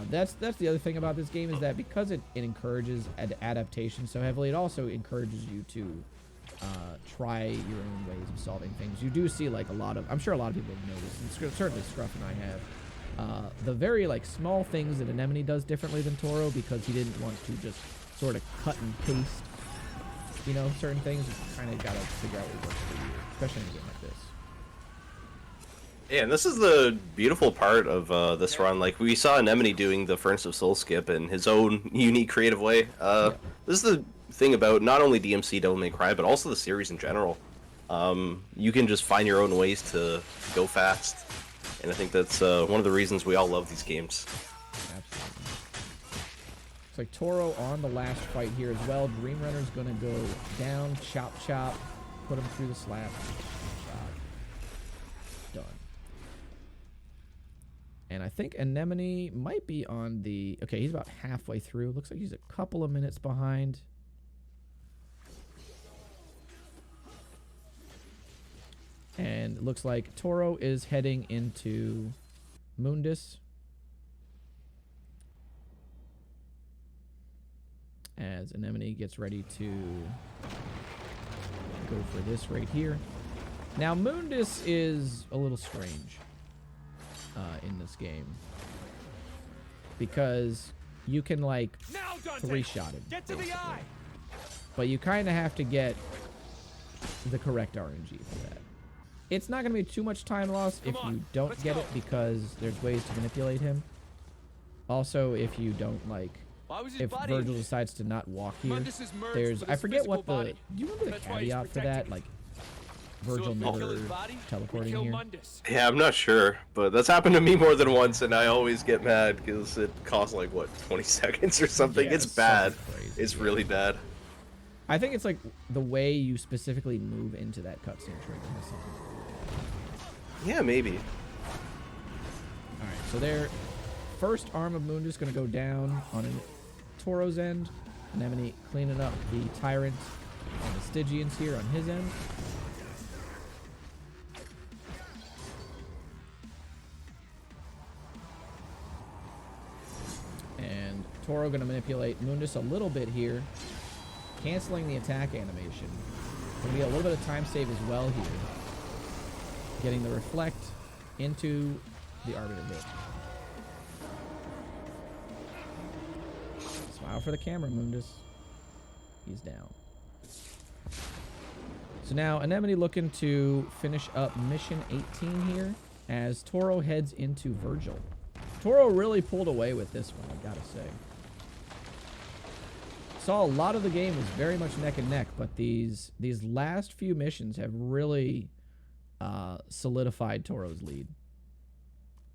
That's the other thing about this game, is that because it encourages adaptation so heavily, it also encourages you to try your own ways of solving things. You do see, like, I'm sure a lot of people have noticed, and certainly Scruff and I have, the very, like, small things that Anemone does differently than Toro, because he didn't want to just sort of cut and paste, you know, certain things. You kind of got to figure out what works for you, especially in a game like this.
Yeah, and this is the beautiful part of this run. Like, we saw Anemone doing the Furnace of Soul skip in his own unique, creative way. This is the thing about not only DmC Devil May Cry, but also the series in general. You can just find your own ways to go fast, and I think that's one of the reasons we all love these games.
Absolutely. It's like Toro on the last fight here as well. Dream Runner's going to go down, chop, put him through the slap. Done. And I think Anemone might be on the... Okay, he's about halfway through. Looks like he's a couple of minutes behind. And it looks like Toro is heading into Mundus. As Anemone gets ready to go for this right here. Now, Mundus is a little strange in this game. Because you can, like, three-shot him. Get to the eye! But you kind of have to get the correct RNG for that. It's not going to be too much time loss if you don't get it, because there's ways to manipulate him. Also, if you don't, like, if Virgil decides to not walk here, there's, I forget what the, do you remember the caveat for that? Like, Virgil never teleporting here?
Yeah, I'm not sure, but that's happened to me more than once, and I always get mad because it costs like, what, 20 seconds or something?
Yeah,
it's bad.
crazy,
It's really bad.
I think it's like the way you specifically move into that cutscene trigger has something to do with it.
Yeah, maybe.
Alright, so their first arm of Mundus is going to go down on Toro's end. Anemone cleaning up the Tyrant and the Stygians here on his end. And Toro going to manipulate Mundus a little bit here, canceling the attack animation. Going to get a little bit of time save as well here. Getting the reflect into the Arbiter hit. Smile for the camera, Mundus. He's down. So now Anemone looking to finish up mission 18 here as Toro heads into Virgil. Toro really pulled away with this one, I gotta say. Saw a lot of the game was very much neck and neck, but these last few missions have really solidified Toro's lead.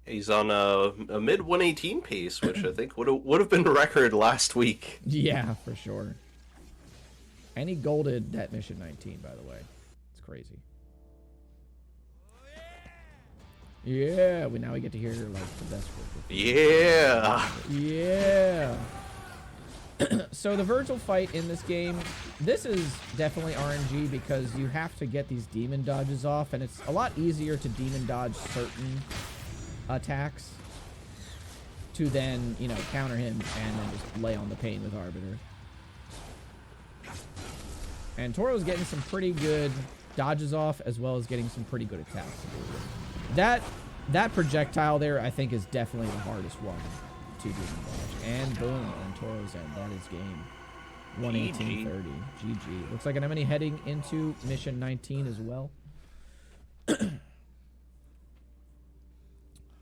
He's on a mid 118 pace, which I think would have been a record last week.
Yeah, for sure. And he golded that mission 19, by the way. It's crazy. Yeah, now we get to hear like the best Virgil.
Yeah.
Yeah. So the Virgil fight in this game, this is definitely RNG because you have to get these demon dodges off, and it's a lot easier to demon dodge certain attacks to then, you know, counter him and then just lay on the pain with Arbiter. And Toro's getting some pretty good dodges off as well as getting some pretty good attacks. That projectile there, I think, is definitely the hardest one to demon dodge. And boom, on Toro's end, that is game 118.30. GG. Looks like Anemone heading into mission 19 as well.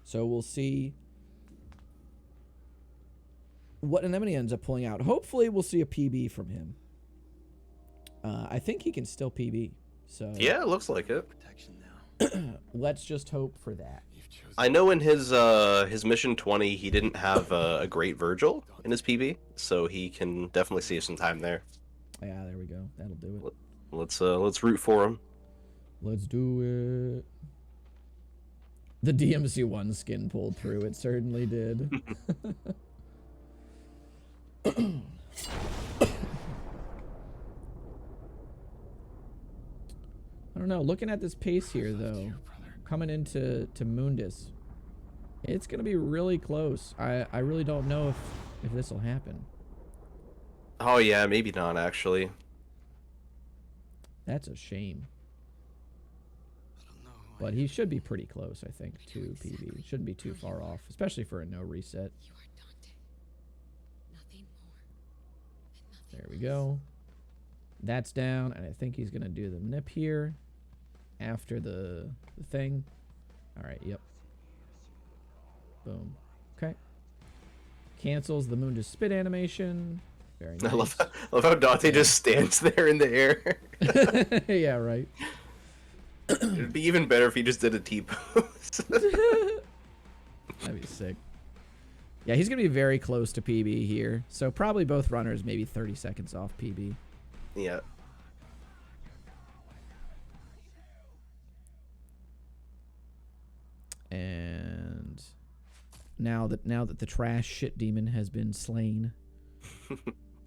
So we'll see what Anemone ends up pulling out. Hopefully we'll see a PB from him. I think he can still PB. So
Yeah, it looks like it.
let's just hope for that.
I know in his mission 20, he didn't have a great Virgil in his PB, so he can definitely save some time there.
Yeah, there we go. That'll do it.
Let's root for him.
Let's do it. The DmC 1 skin pulled through. It certainly did. I don't know. Looking at this pace here, though, coming into Mundus, it's going to be really close. I really don't know if this will happen.
Oh yeah, maybe not actually.
That's a shame. But he should be pretty close, I think, to PB. Shouldn't be too far off, especially for a no reset. There we go. That's down, and I think he's going to do the nip here after the thing. All right, yep. Boom. Okay. Cancels the Mundus spit animation. Very nice.
I love how Dante just stands there in the air.
Yeah, right.
It'd be even better if he just did a T-pose.
That'd be sick. Yeah, he's going to be very close to PB here. So probably both runners maybe 30 seconds off PB.
Yeah.
And now that the trash shit demon has been slain,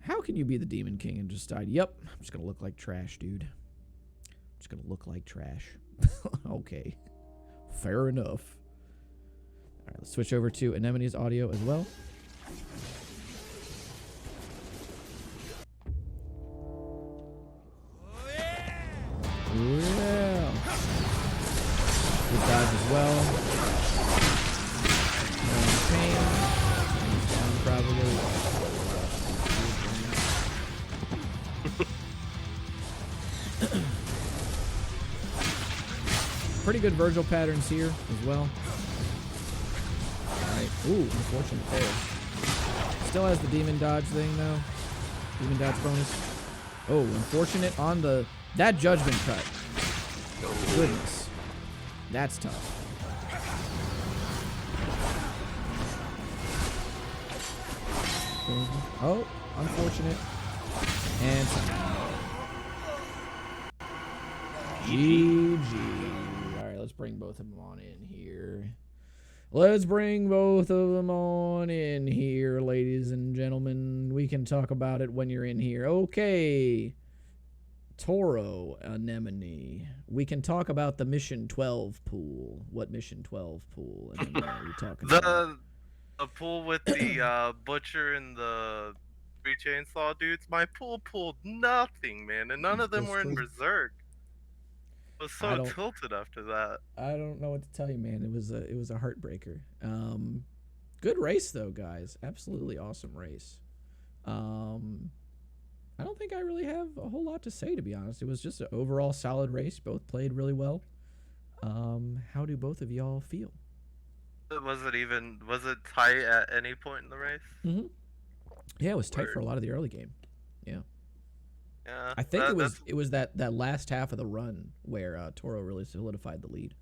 how can you be the demon king and just decide, yep, I'm just going to look like trash, dude? It's gonna look like trash. Okay, fair enough. All right, let's switch over to Anemone's audio as well. Yeah. Good dodge as well. Pain. Probably. Pretty good Virgil patterns here as well. Alright. Ooh, unfortunate fail. Still has the demon dodge thing though. Demon dodge bonus. Oh, unfortunate on the that judgment cut. Goodness. That's tough. Oh, unfortunate. And GG. Alright, let's bring both of them on in here. Let's bring both of them on in here, ladies and gentlemen. We can talk about it when you're in here. Okay. Toro Anemone. We can talk about the Mission 12 pool. What Mission 12 pool? Anemone, are you talking about?
The pool with the butcher and the 3 chainsaw dudes. My pool pulled nothing, man, and none of them were in Berserk. I was so tilted after that.
I don't know what to tell you, man. It was a heartbreaker. Good race though, guys. Absolutely awesome race. I don't think I really have a whole lot to say, to be honest. It was just an overall solid race. Both played really well. How do both of y'all feel?
Was it tight at any point in the race?
Mm-hmm. Yeah, it was tight for a lot of the early game. Yeah.
Yeah.
I think it was that last half of the run where Toro really solidified the lead.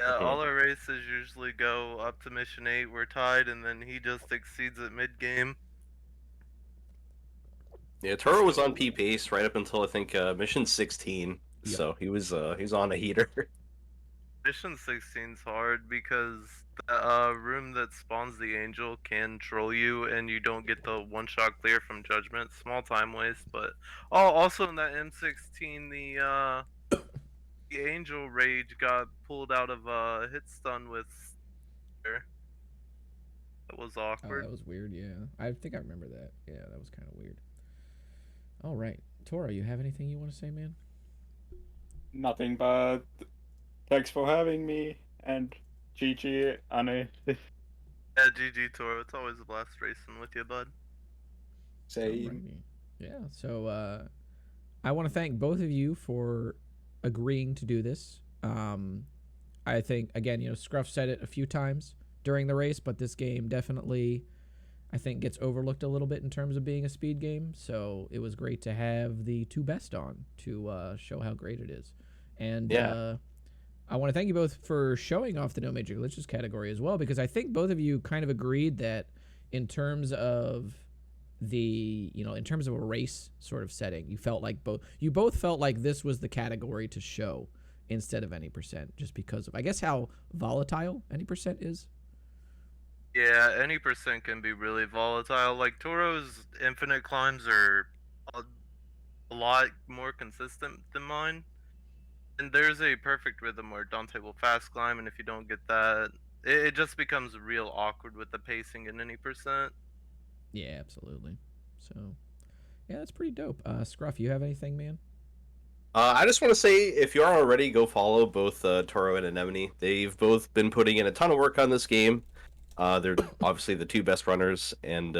Yeah, all our races usually go up to Mission 8, we're tied, and then he just exceeds at mid-game.
Yeah, Toro was on P pace right up until I think Mission 16,
Yep.
So he was on a heater.
Mission 16's hard because the room that spawns the angel can troll you, and you don't get the one-shot clear from Judgment. Small time waste, but also in that M16, the angel rage got pulled out of hit stun with. That was awkward.
Oh, that was weird. Yeah, I think I remember that. Yeah, that was kind of weird. All right, Toro, you have anything you want to say, man?
Nothing but thanks for having me, and GG, Anne.
Yeah, GG Toro. It's always a blast racing with you, bud.
Same.
Yeah, so I want to thank both of you for agreeing to do this. I think, again, Scruff said it a few times during the race, but this game definitely, I think, gets overlooked a little bit in terms of being a speed game. So it was great to have the two best on to show how great it is. And I want to thank you both for showing off the No Major Glitches category as well, because I think both of you kind of agreed that in terms of in terms of a race sort of setting, you both felt like this was the category to show instead of any percent, just because of, I guess, how volatile any percent is.
Yeah, any percent can be really volatile. Like, Toro's infinite climbs are a lot more consistent than mine. And there's a perfect rhythm where Dante will fast climb, and if you don't get that, it just becomes real awkward with the pacing in any percent.
Yeah, absolutely. So, yeah, that's pretty dope. Scruff, you have anything, man?
I just want to say, if you aren't already, go follow both Toro and Anemone. They've both been putting in a ton of work on this game. They're obviously the two best runners, and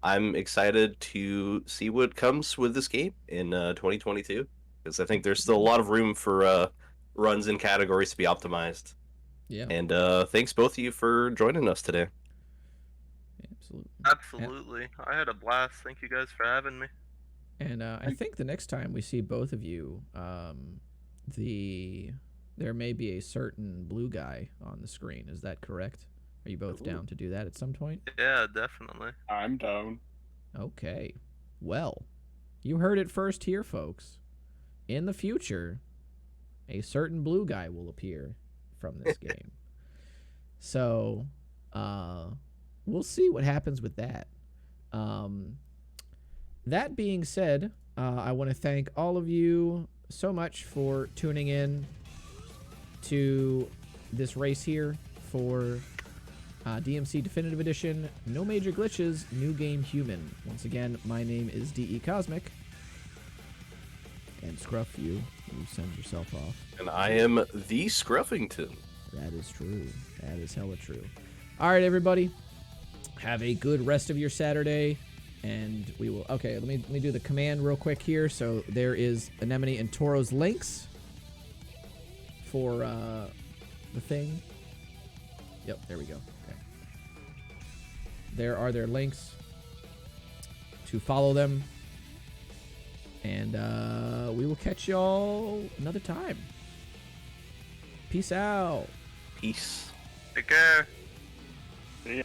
I'm excited to see what comes with this game in 2022, because I think there's still a lot of room for runs and categories to be optimized.
Yeah.
And thanks both of you for joining us today.
Absolutely.
Absolutely. Yeah. I had a blast. Thank you guys for having me.
And I think the next time we see both of you, there may be a certain blue guy on the screen. Is that correct? Are you both down to do that at some point?
Yeah, definitely.
I'm down.
Okay. Well, you heard it first here, folks. In the future, a certain blue guy will appear from this game. So, we'll see what happens with that. That being said, I want to thank all of you so much for tuning in to this race here for DmC Definitive Edition. No major glitches, new game human. Once again, my name is DECosmic. And Scruff, you send yourself off.
And I am TheScruffington.
That is true. That is hella true. All right, everybody. Have a good rest of your Saturday. And we will... Okay, let me do the command real quick here. So there is Anemone and Toro's links for the thing. Yep, there we go. Okay. There are their links to follow them. And we will catch y'all another time. Peace out.
Peace.
Take care.
See ya.